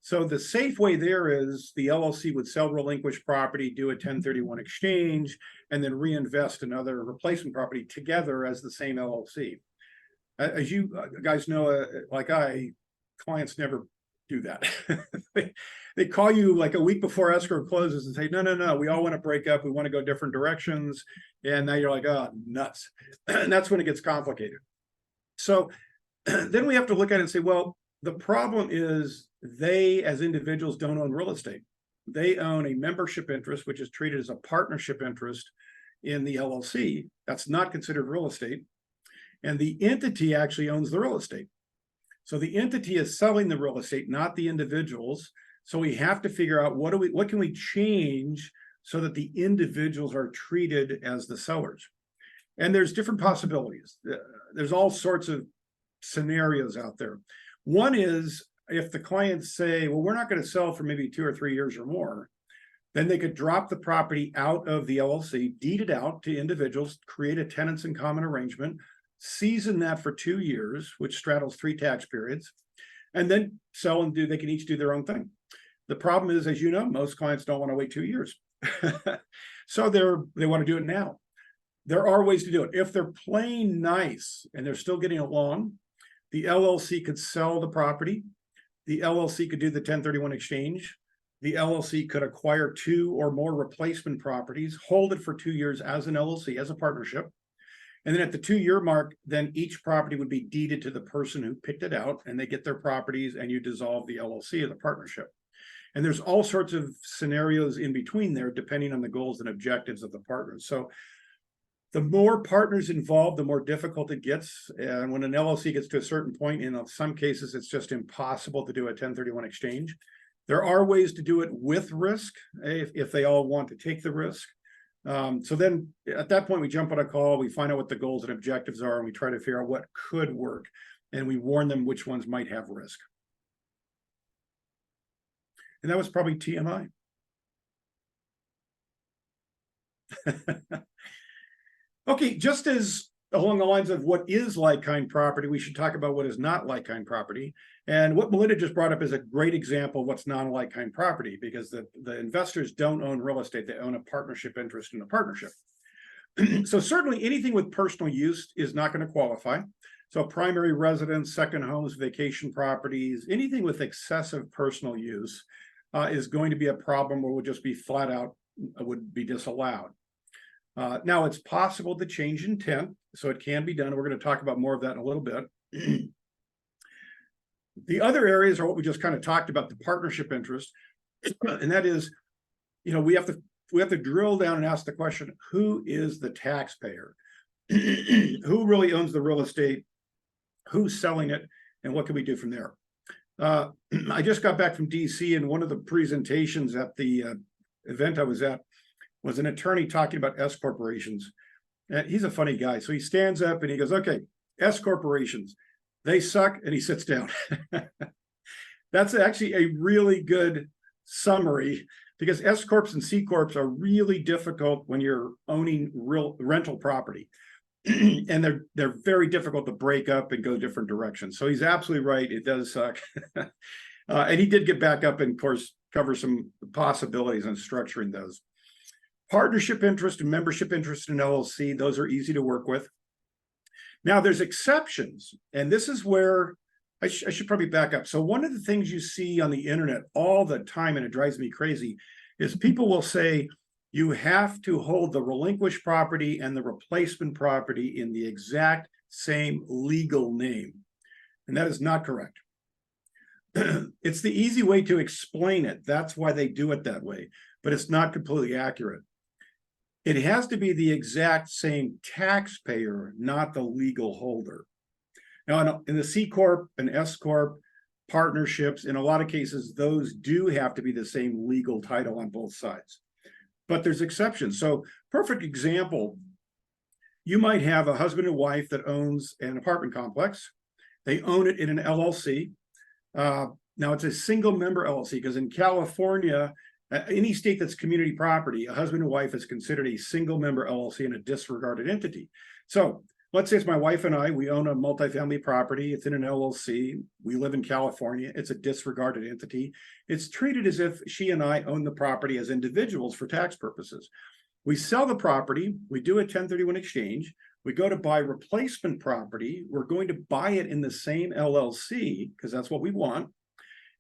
So the safe way there is the LLC would sell relinquished property, do a 1031 exchange, and then reinvest in other replacement property together as the same LLC. As you guys know, clients never do that. They call you like a week before escrow closes and say, no, we all want to break up. We want to go different directions. And now you're like, oh, nuts. And that's when it gets complicated. So then we have to look at it and say, well, the problem is they as individuals don't own real estate. They own a membership interest, which is treated as a partnership interest in the LLC. That's not considered real estate. And the entity actually owns the real estate. So the entity is selling the real estate, not the individuals. So we have to figure out what can we change so that the individuals are treated as the sellers. And there's different possibilities. There's all sorts of scenarios out there. One is if the clients say, well, we're not going to sell for maybe 2 or 3 years or more, then they could drop the property out of the LLC, deed it out to individuals, create a tenants in common arrangement, season that for 2 years, which straddles 3 tax periods, and then sell and they can each do their own thing. The problem is, as you know, most clients don't want to wait 2 years. So they want to do it now. There are ways to do it. If they're playing nice and they're still getting along, the LLC could sell the property. The LLC could do the 1031 exchange. The LLC could acquire 2 or more replacement properties, hold it for 2 years as an LLC, as a partnership. And then at the 2-year mark, then each property would be deeded to the person who picked it out, and they get their properties, and you dissolve the LLC or the partnership. And there's all sorts of scenarios in between there, depending on the goals and objectives of the partners. So the more partners involved, the more difficult it gets. And when an LLC gets to a certain point, in some cases, it's just impossible to do a 1031 exchange. There are ways to do it with risk if they all want to take the risk. So then at that point, we jump on a call, we find out what the goals and objectives are, and we try to figure out what could work. And we warn them which ones might have risk. And that was probably TMI. Okay, just as along the lines of what is like-kind property, we should talk about what is not like-kind property. And what Melinda just brought up is a great example of what's not like-kind property, because the investors don't own real estate, they own a partnership interest in a partnership. So certainly anything with personal use is not going to qualify. So primary residence, second homes, vacation properties, anything with excessive personal use is going to be a problem, or would just be flat out would be disallowed. Now it's possible to change intent, so it can be done. We're going to talk about more of that in a little bit. The other areas are what we just kind of talked about, the partnership interest, and that is, we have to drill down and ask the question: who is the taxpayer? Who really owns the real estate? Who's selling it? And what can we do from there? I just got back from DC, and one of the presentations at the event I was at was an attorney talking about S corporations. And he's a funny guy. So he stands up and he goes, okay, S corporations, they suck, and he sits down. That's actually a really good summary, because S corps and C corps are really difficult when you're owning real rental property. And they're very difficult to break up and go different directions. So he's absolutely right. It does suck. And he did get back up and, of course, cover some possibilities on structuring those. Partnership interest and membership interest in LLC, those are easy to work with. Now, there's exceptions, and this is where I should probably back up. So one of the things you see on the internet all the time, and it drives me crazy, is people will say, you have to hold the relinquished property and the replacement property in the exact same legal name. And that is not correct. It's the easy way to explain it. That's why they do it that way, but it's not completely accurate. It has to be the exact same taxpayer, not the legal holder. Now, in the C Corp and S Corp partnerships, in a lot of cases, those do have to be the same legal title on both sides. But there's exceptions. So, perfect example, you might have a husband and wife that owns an apartment complex. They own it in an LLC. Now, it's a single member LLC, because in California, any state that's community property, a husband and wife is considered a single member LLC and a disregarded entity. So let's say it's my wife and I, we own a multifamily property. It's in an LLC. We live in California. It's a disregarded entity. It's treated as if she and I own the property as individuals for tax purposes. We sell the property. We do a 1031 exchange. We go to buy replacement property. We're going to buy it in the same LLC because that's what we want.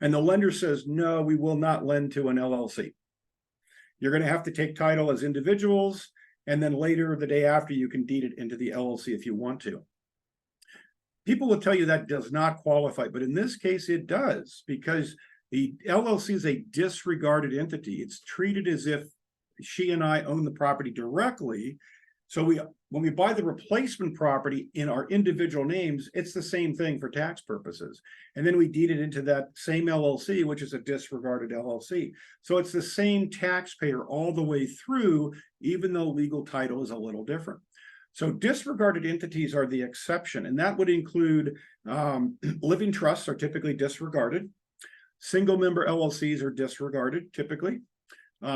And the lender says, no, we will not lend to an LLC. You're going to have to take title as individuals, and then later, the day after, you can deed it into the LLC if you want to. People will tell you that does not qualify, but in this case, it does, because the LLC is a disregarded entity. It's treated as if she and I own the property directly. So when we buy the replacement property in our individual names, it's the same thing for tax purposes. And then we deed it into that same LLC, which is a disregarded LLC. So it's the same taxpayer all the way through, even though legal title is a little different. So disregarded entities are the exception, and that would include living trusts are typically disregarded. Single member LLCs are disregarded typically.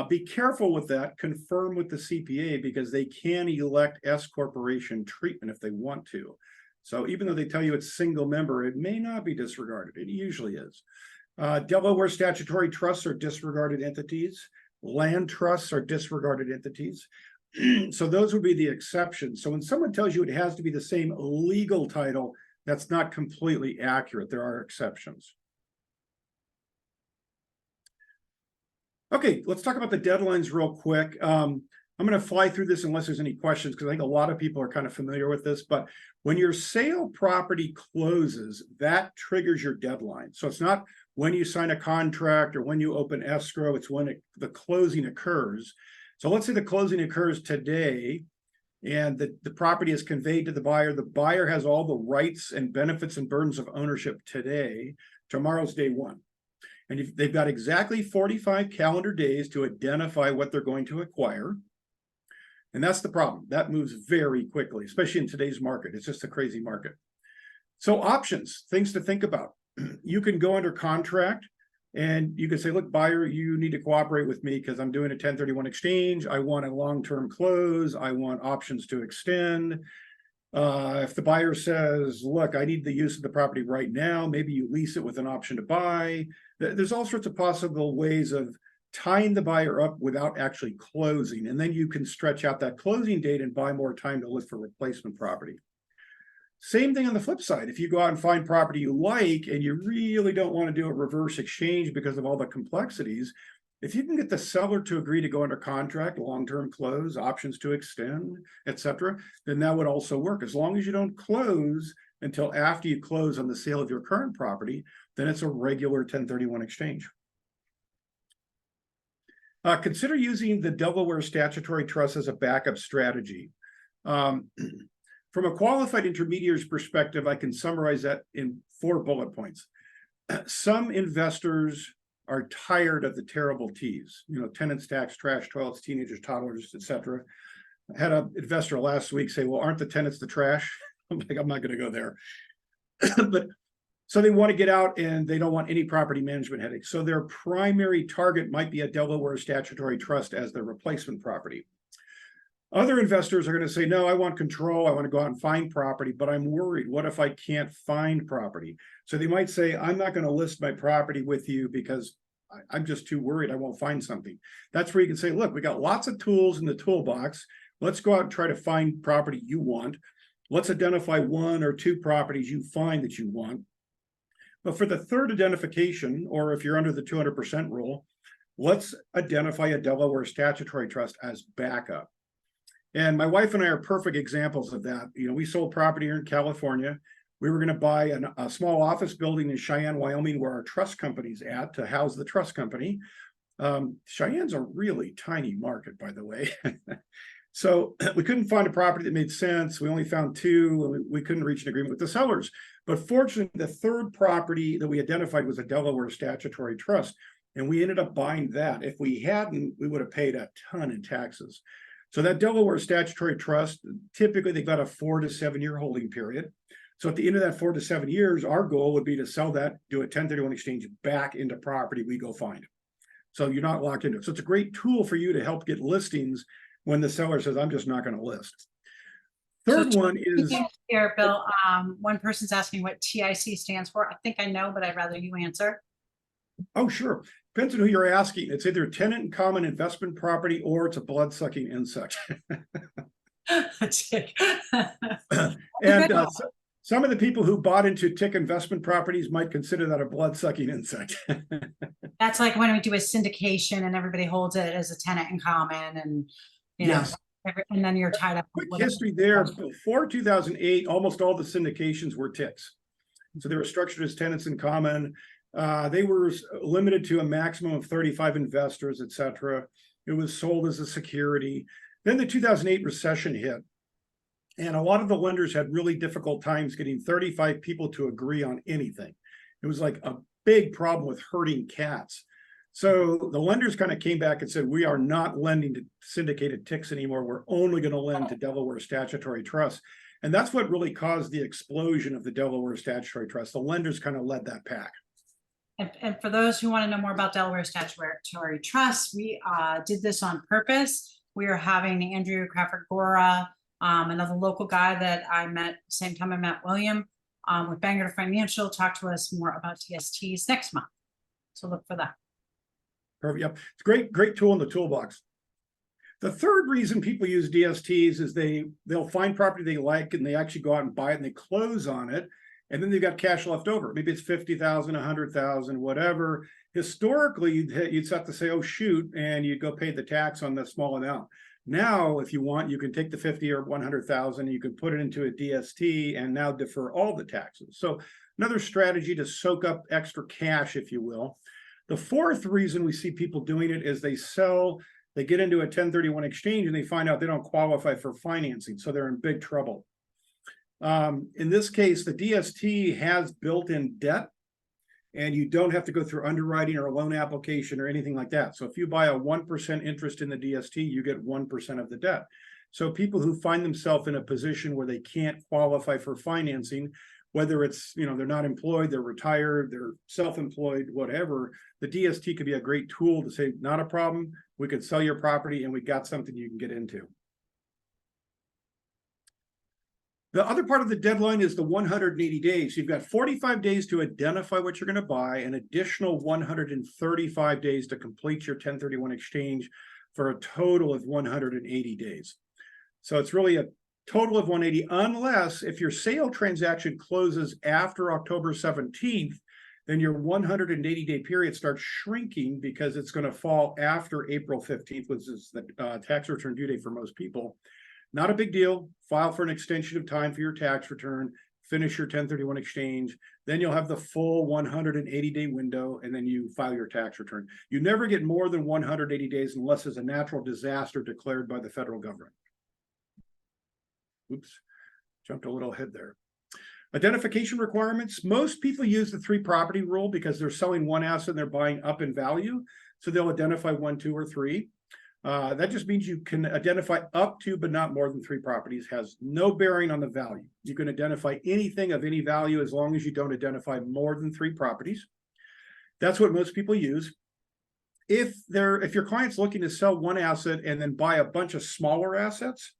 Be careful with that. Confirm with the CPA because they can elect S corporation treatment if they want to. So even though they tell you it's single member, it may not be disregarded. It usually is. Delaware statutory trusts are disregarded entities. Land trusts are disregarded entities. So those would be the exceptions. So when someone tells you it has to be the same legal title, that's not completely accurate. There are exceptions. Okay, let's talk about the deadlines real quick. I'm going to fly through this unless there's any questions, because I think a lot of people are kind of familiar with this. But when your sale property closes, that triggers your deadline. So it's not when you sign a contract or when you open escrow, it's when the closing occurs. So let's say the closing occurs today and the property is conveyed to the buyer. The buyer has all the rights and benefits and burdens of ownership today. Tomorrow's day one. And they've got exactly 45 calendar days to identify what they're going to acquire. And that's the problem. That moves very quickly, especially in today's market. It's just a crazy market. So options, things to think about. You can go under contract and you can say, look, buyer, you need to cooperate with me because I'm doing a 1031 exchange. I want a long-term close. I want options to extend. If the buyer says, look, I need the use of the property right now, maybe you lease it with an option to buy. There's all sorts of possible ways of tying the buyer up without actually closing. And then you can stretch out that closing date and buy more time to look for replacement property. Same thing on the flip side. If you go out and find property you like and you really don't want to do a reverse exchange because of all the complexities, if you can get the seller to agree to go under contract, long-term close, options to extend, etc., then that would also work. As long as you don't close until after you close on the sale of your current property, then it's a regular 1031 exchange. Consider using the Delaware Statutory Trust as a backup strategy. From a qualified intermediary's perspective, I can summarize that in 4 bullet points. Some investors are tired of the terrible T's, tenants tax, trash, toilets, teenagers, toddlers, etc. I had an investor last week say, well, aren't the tenants the trash? I'm like, I'm not going to go there. But so they want to get out and they don't want any property management headaches. So their primary target might be a Delaware statutory trust as their replacement property. Other investors are going to say, no, I want control. I want to go out and find property, but I'm worried. What if I can't find property? So they might say, I'm not going to list my property with you because I'm just too worried I won't find something. That's where you can say, look, we got lots of tools in the toolbox. Let's go out and try to find property you want. Let's identify 1 or 2 properties you find that you want. But for the third identification, or if you're under the 200% rule, let's identify a Delaware statutory trust as backup. And my wife and I are perfect examples of that. We sold property here in California. We were going to buy a small office building in Cheyenne, Wyoming, where our trust company's at to house the trust company. Cheyenne's a really tiny market, by the way. So we couldn't find a property that made sense. We only found 2. We couldn't reach an agreement with the sellers. But fortunately, the third property that we identified was a Delaware statutory trust. And we ended up buying that. If we hadn't, we would have paid a ton in taxes. So that Delaware statutory trust, typically they've got a 4 to 7 year holding period. So at the end of that 4 to 7 years, our goal would be to sell that, do a 1031 exchange back into property we go find. So you're not locked into it. So it's a great tool for you to help get listings when the seller says, I'm just not going to list. Third one is here, Bill. One person's asking what TIC stands for. I think I know, but I'd rather you answer. Oh, sure. Depends on who you're asking. It's either tenant in common investment property or it's a blood-sucking insect. And some of the people who bought into tick investment properties might consider that a blood-sucking insect. That's like when we do a syndication and everybody holds it as a tenant in common, and Yes. and then you're tied up. Quick history there. Before 2008, almost all the syndications were ticks. So they were structured as tenants in common. They were limited to a maximum of 35 investors, etc. It was sold as a security. Then the 2008 recession hit. And a lot of the lenders had really difficult times getting 35 people to agree on anything. It was like a big problem with herding cats. So the lenders kind of came back and said, we are not lending to syndicated TICs anymore. We're only going to lend to Delaware statutory trusts. And that's what really caused the explosion of the Delaware statutory trust. The lenders kind of led that pack. And for those who want to know more about Delaware statutory trusts, we did this on purpose. We are having Andrew Crawford Gora, another local guy that I met same time I met William with Bangor Financial, talk to us more about DSTs next month. So look for that. Perfect. Yep. It's great tool in the toolbox. The third reason people use DSTs is they'll find property they like and they actually go out and buy it and they close on it. And then they've got cash left over. Maybe it's 50,000, 100,000, whatever. Historically, you'd have to say, oh, shoot, and you'd go pay the tax on the small amount. Now, if you want, you can take the 50 or 100,000, you can put it into a DST and now defer all the taxes. So another strategy to soak up extra cash, if you will. The fourth reason we see people doing it is they get into a 1031 exchange and they find out they don't qualify for financing. So they're in big trouble. In this case, the DST has built-in debt and you don't have to go through underwriting or a loan application or anything like that. So if you buy a 1% interest in the DST, you get 1% of the debt. So people who find themselves in a position where they can't qualify for financing, whether it's, they're not employed, they're retired, they're self-employed, whatever, the DST could be a great tool to say, not a problem, we could sell your property and we got something you can get into. The other part of the deadline is the 180 days. You've got 45 days to identify what you're going to buy, an additional 135 days to complete your 1031 exchange for a total of 180 days. So it's really a total of 180, unless if your sale transaction closes after October 17th, then your 180-day period starts shrinking because it's going to fall after April 15th, which is the tax return due date for most people. Not a big deal. File for an extension of time for your tax return, finish your 1031 exchange, then you'll have the full 180-day window, and then you file your tax return. You never get more than 180 days unless there's a natural disaster declared by the federal government. Oops, jumped a little ahead there. Identification requirements. Most people use the 3 property rule because they're selling one asset and they're buying up in value. So they'll identify 1, 2, or 3. That just means you can identify up to, but not more than 3 properties. Has no bearing on the value. You can identify anything of any value as long as you don't identify more than 3 properties. That's what most people use. If your client's looking to sell one asset and then buy a bunch of smaller assets,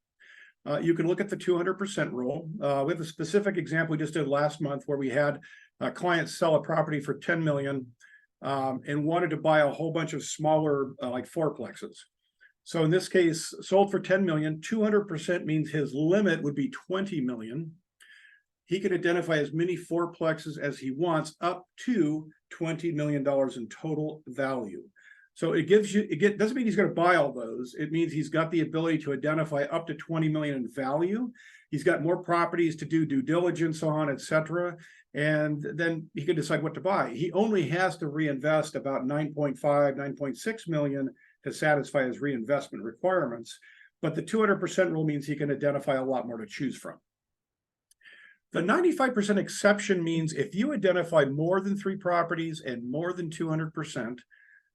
you can look at the 200% rule. We have a specific example we just did last month where we had a client sell a property for $10 million and wanted to buy a whole bunch of smaller like fourplexes. So in this case, sold for $10 million, 200% means his limit would be $20 million. He can identify as many fourplexes as he wants, up to $20 million in total value. So doesn't mean he's going to buy all those. It means he's got the ability to identify up to 20 million in value. He's got more properties to do due diligence on, et cetera. And then he can decide what to buy. He only has to reinvest about 9.5, 9.6 million to satisfy his reinvestment requirements. But the 200% rule means he can identify a lot more to choose from. The 95% exception means if you identify more than 3 properties and more than 200%,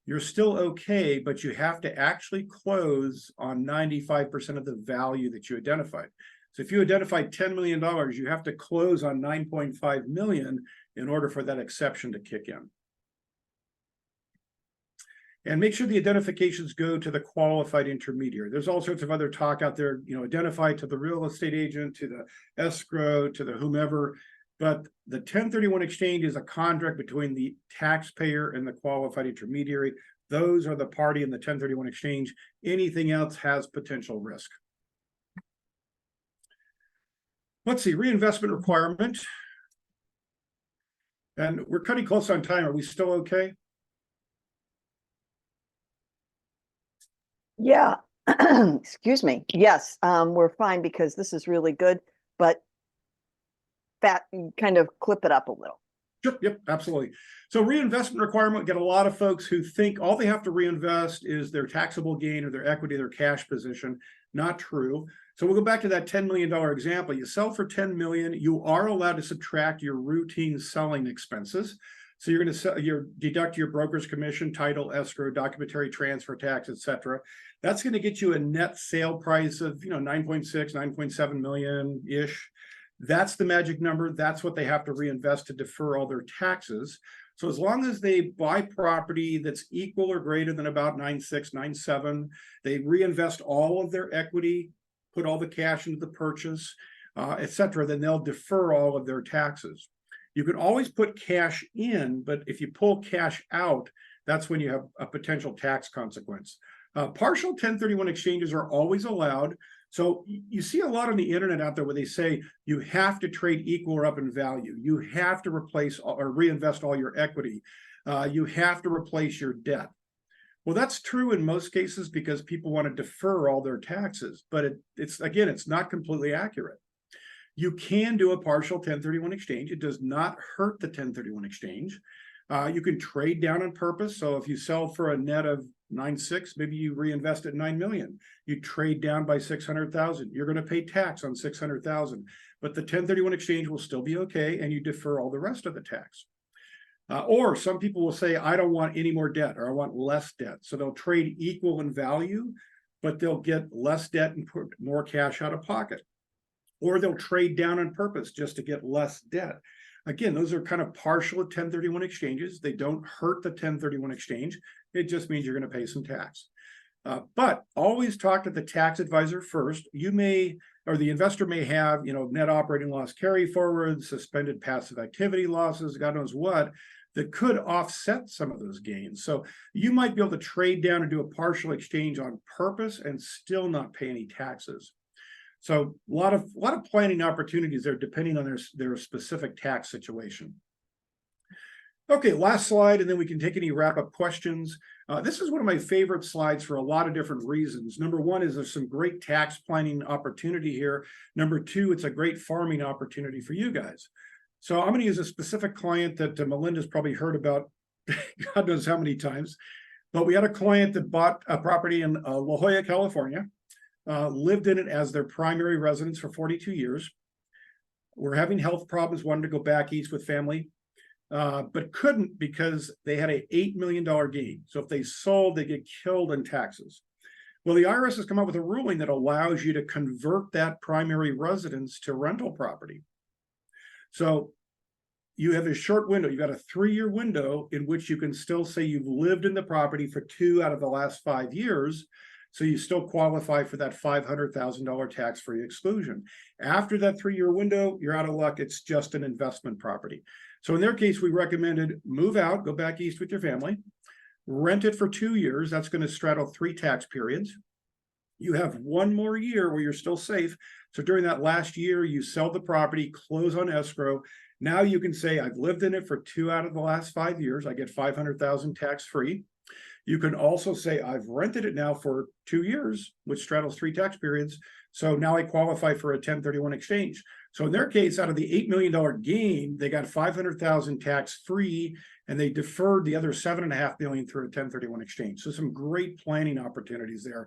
you're still okay, but you have to actually close on 95% of the value that you identified. So if you identified $10 million, you have to close on 9.5 million in order for that exception to kick in. And make sure the identifications go to the qualified intermediary. There's all sorts of other talk out there, identify to the real estate agent, to the escrow, to the whomever. But the 1031 exchange is a contract between the taxpayer and the qualified intermediary. Those are the party in the 1031 exchange. Anything else has potential risk. Let's see, reinvestment requirement. And we're cutting close on time. Are we still okay? Yeah, excuse me. Yes, we're fine because this is really good, but kind of clip it up a little. Sure, yep, absolutely. So reinvestment requirement, get a lot of folks who think all they have to reinvest is their taxable gain or their equity, their cash position. Not true. So we'll go back to that $10 million example. You sell for $10 million, you are allowed to subtract your routine selling expenses. So you're going to deduct your broker's commission, title, escrow, documentary transfer tax, etc. That's going to get you a net sale price of 9.6, 9.7 million ish. That's the magic number. That's what they have to reinvest to defer all their taxes. So as long as they buy property that's equal or greater than about 9.6, 9.7, they reinvest all of their equity, put all the cash into the purchase, etc., then they'll defer all of their taxes. You can always put cash in, but if you pull cash out, that's when you have a potential tax consequence. Partial 1031 exchanges are always allowed. So you see a lot on the internet out there where they say you have to trade equal or up in value. You have to replace or reinvest all your equity. You have to replace your debt. Well, that's true in most cases because people want to defer all their taxes, but it's not completely accurate. You can do a partial 1031 exchange. It does not hurt the 1031 exchange. You can trade down on purpose. So if you sell for a net of 9.6, maybe you reinvest at 9 million. You trade down by 600,000. You're going to pay tax on 600,000, but the 1031 exchange will still be okay, and you defer all the rest of the tax. Or some people will say, I don't want any more debt, or I want less debt. So they'll trade equal in value, but they'll get less debt and put more cash out of pocket. Or they'll trade down on purpose just to get less debt. Again, those are kind of partial 1031 exchanges. They don't hurt the 1031 exchange. It just means you're going to pay some tax. But always talk to the tax advisor first. You may, or the investor may have, net operating loss carry forward, suspended passive activity losses, God knows what, that could offset some of those gains. So you might be able to trade down and do a partial exchange on purpose and still not pay any taxes. So a lot of planning opportunities there depending on their specific tax situation. Okay, last slide, and then we can take any wrap-up questions. This is one of my favorite slides for a lot of different reasons. Number one is there's some great tax planning opportunity here. Number two, it's a great farming opportunity for you guys. So I'm going to use a specific client that Melinda's probably heard about God knows how many times. But we had a client that bought a property in La Jolla, California. Lived in it as their primary residence for 42 years. Were having health problems, wanted to go back east with family, but couldn't because they had an $8 million gain. So if they sold, they get killed in taxes. Well, the IRS has come up with a ruling that allows you to convert that primary residence to rental property. So you have a short window. You've got a 3-year window in which you can still say you've lived in the property for 2 out of the last 5 years. So you still qualify for that $500,000 tax-free exclusion. After that 3-year window, you're out of luck. It's just an investment property. So in their case, we recommended move out, go back east with your family, rent it for 2 years. That's going to straddle 3 tax periods. You have 1 more year where you're still safe. So during that last year, you sell the property, close on escrow. Now you can say, I've lived in it for 2 out of the last 5 years. I get $500,000 tax-free. You can also say, I've rented it now for 2 years, which straddles 3 tax periods. So now I qualify for a 1031 exchange. So in their case, out of the $8 million gain, they got $500,000 tax-free, and they deferred the other $7.5 million through a 1031 exchange. So some great planning opportunities there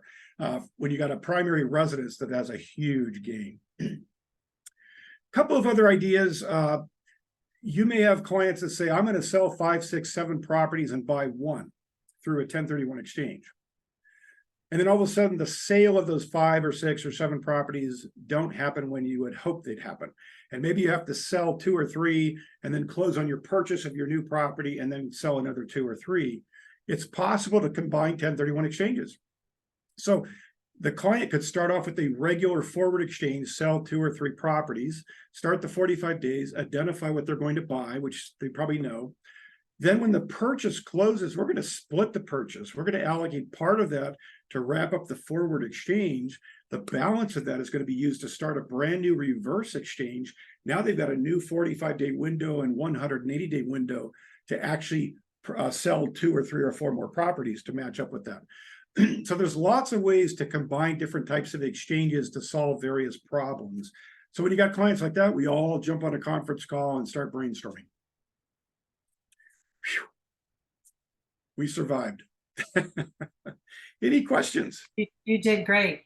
when you got a primary residence that has a huge gain. Couple of other ideas. You may have clients that say, I'm going to sell 5, 6, 7 properties and buy 1 through a 1031 exchange. And then all of a sudden, the sale of those 5 or 6 or 7 properties don't happen when you would hope they'd happen. And maybe you have to sell 2 or 3 and then close on your purchase of your new property and then sell another 2 or 3. It's possible to combine 1031 exchanges. So the client could start off with a regular forward exchange, sell 2 or 3 properties, start the 45 days, identify what they're going to buy, which they probably know. Then when the purchase closes, we're going to split the purchase. We're going to allocate part of that to wrap up the forward exchange. The balance of that is going to be used to start a brand new reverse exchange. Now they've got a new 45-day window and 180-day window to actually sell 2 or 3 or 4 more properties to match up with that. So there's lots of ways to combine different types of exchanges to solve various problems. So when you got clients like that, we all jump on a conference call and start brainstorming. Whew. We survived. Any questions? You did great.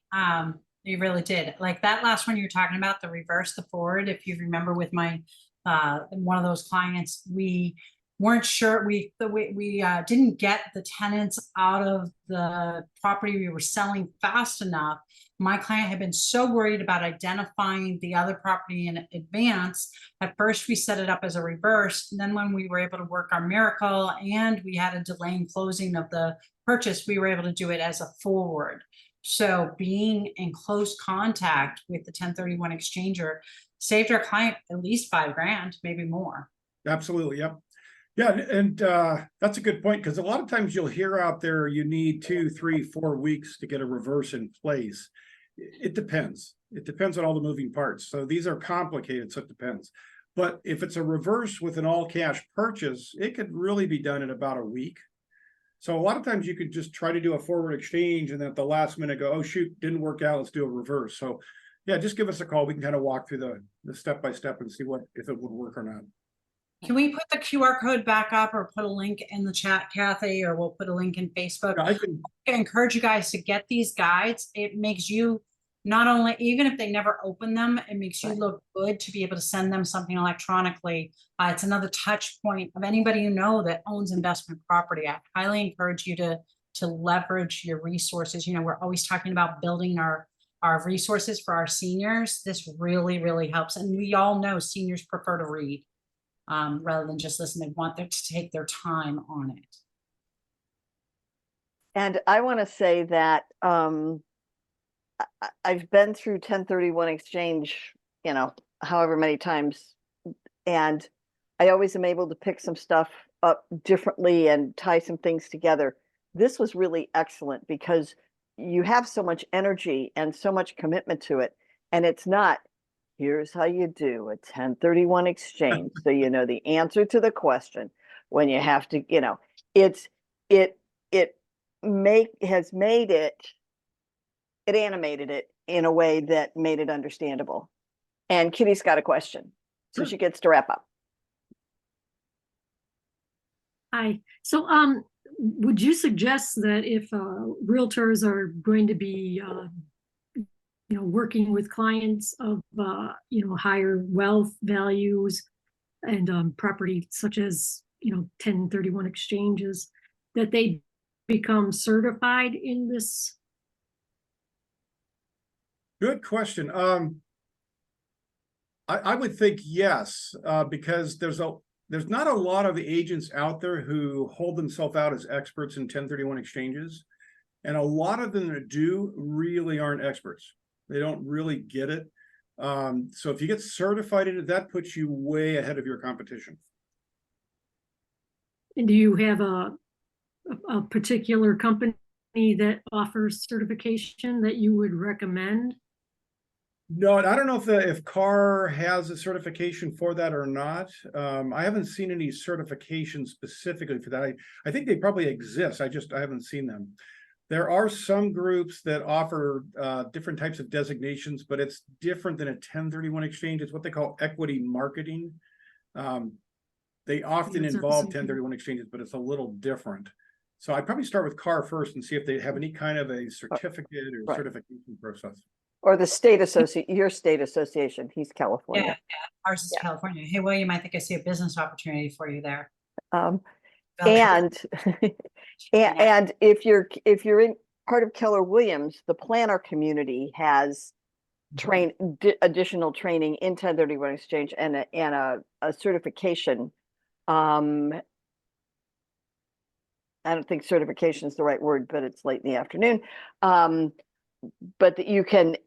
You really did. Like that last one you're talking about, the reverse, the forward. If you remember with my one of those clients, we weren't sure, we didn't get the tenants out of the property we were selling fast enough. My client had been so worried about identifying the other property in advance. At first, we set it up as a reverse. And then when we were able to work our miracle and we had a delay in closing of the purchase, we were able to do it as a forward. So being in close contact with the 1031 exchanger saved our client at least $5,000, maybe more. Absolutely. Yep. Yeah. And that's a good point, because a lot of times you'll hear out there you need 2, 3, 4 weeks to get a reverse in place. It depends. It depends on all the moving parts. So these are complicated, so it depends. But if it's a reverse with an all cash purchase, it could really be done in about a week. So a lot of times you could just try to do a forward exchange and then at the last minute go, oh shoot, didn't work out, let's do a reverse. So yeah, just give us a call. We can kind of walk through the step by step and see if it would work or not. Can we put the QR code back up or put a link in the chat, Kathy, or we'll put a link in Facebook? Yeah, I can. I encourage you guys to get these guides. It makes you not only, even if they never open them, it makes you look good to be able to send them something electronically. It's another touch point of anybody you know that owns investment property. I highly encourage you to leverage your resources. You know, we're always talking about building our resources for our seniors. This really, really helps. And we all know seniors prefer to read rather than just listen. They want them to take their time on it. And I want to say that I've been through 1031 exchange, you know, however many times, and I always am able to pick some stuff up differently and tie some things together. This was really excellent because you have so much energy and so much commitment to it, and it's not, here's how you do a 1031 exchange so you know the answer to the question when you have to, you know, it animated it in a way that made it understandable. And Kitty's got a question, so she gets to wrap up. Hi. So would you suggest that if realtors are going to be you know, working with clients of you know, higher wealth values and property such as, you know, 1031 exchanges, that they become certified in this? Good question. I would think yes, because there's not a lot of agents out there who hold themselves out as experts in 1031 exchanges. And a lot of them that do really aren't experts. They don't really get it. So if you get certified in it, that puts you way ahead of your competition. And do you have a particular company that offers certification that you would recommend? No, I don't know if CAR has a certification for that or not. I haven't seen any certification specifically for that. I think they probably exist. I haven't seen them. There are some groups that offer different types of designations, but it's different than a 1031 exchange. It's what they call equity marketing. They often involve 1031 exchanges, but it's a little different. So I'd probably start with CAR first and see if they have any kind of a certificate or certification process. Or the state association, your state association. He's California. Yeah, ours is California. Hey, William, I think I see a business opportunity for you there. And and if you're in part of Keller Williams, the planner community has additional training in 1031 exchange and a certification. I don't think certification is the right word, but it's late in the afternoon. But that you can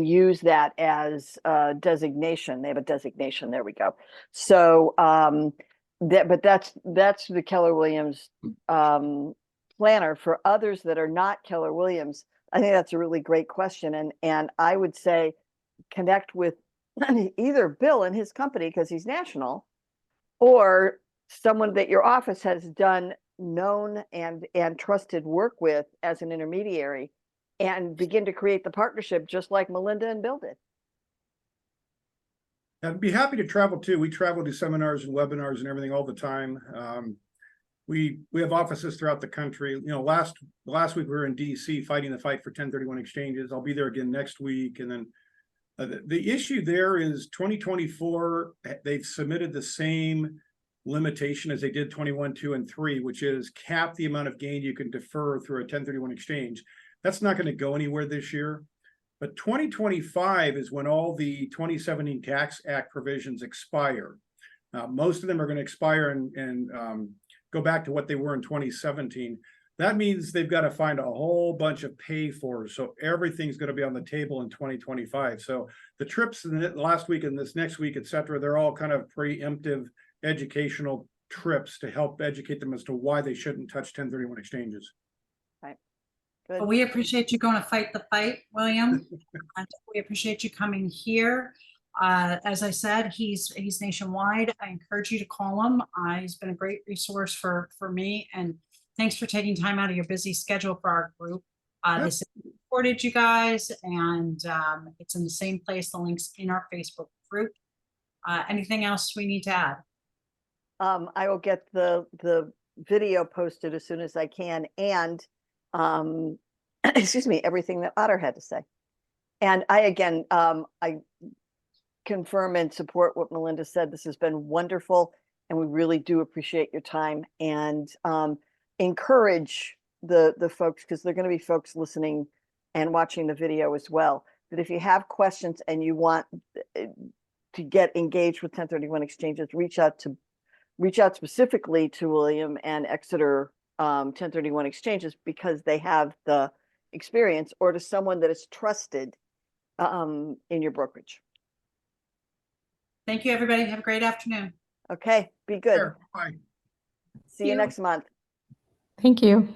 use that as a designation. They have a designation. There we go. So that's the Keller Williams planner. For others that are not Keller Williams, I think that's a really great question. And I would say connect with either Bill and his company because he's national, or someone that your office has done known and trusted work with as an intermediary, and begin to create the partnership just like Melinda and Bill did. I'd be happy to travel too. We travel to seminars and webinars and everything all the time. We have offices throughout the country. You know, last week we were in DC fighting the fight for 1031 exchanges. I'll be there again next week. And then the issue there is 2024, they've submitted the same limitation as they did 21, 2, and 3, which is cap the amount of gain you can defer through a 1031 exchange. That's not going to go anywhere this year. But 2025 is when all the 2017 Tax Act provisions expire. Most of them are going to expire and go back to what they were in 2017. That means they've got to find a whole bunch of pay-fors. So everything's going to be on the table in 2025. So the trips in the last week and this next week, et cetera, they're all kind of preemptive educational trips to help educate them as to why they shouldn't touch 1031 exchanges. Good. Well, we appreciate you going to fight the fight, William. And we appreciate you coming here. As I said, he's nationwide. I encourage you to call him. He's been a great resource for me. And thanks for taking time out of your busy schedule for our group. This is recorded, you guys, and it's in the same place. The link's in our Facebook group. Anything else we need to add? I will get the video posted as soon as I can, and excuse me, everything that Otter had to say. And I confirm and support what Melinda said. This has been wonderful, and we really do appreciate your time, and encourage the folks, because there are going to be folks listening and watching the video as well, that if you have questions and you want to get engaged with 1031 exchanges, reach out specifically to William and Exeter 1031 exchanges, because they have the experience, or to someone that is trusted in your brokerage. Thank you, everybody. Have a great afternoon. Okay, be good. Sure. Bye. See you next month. Thank you.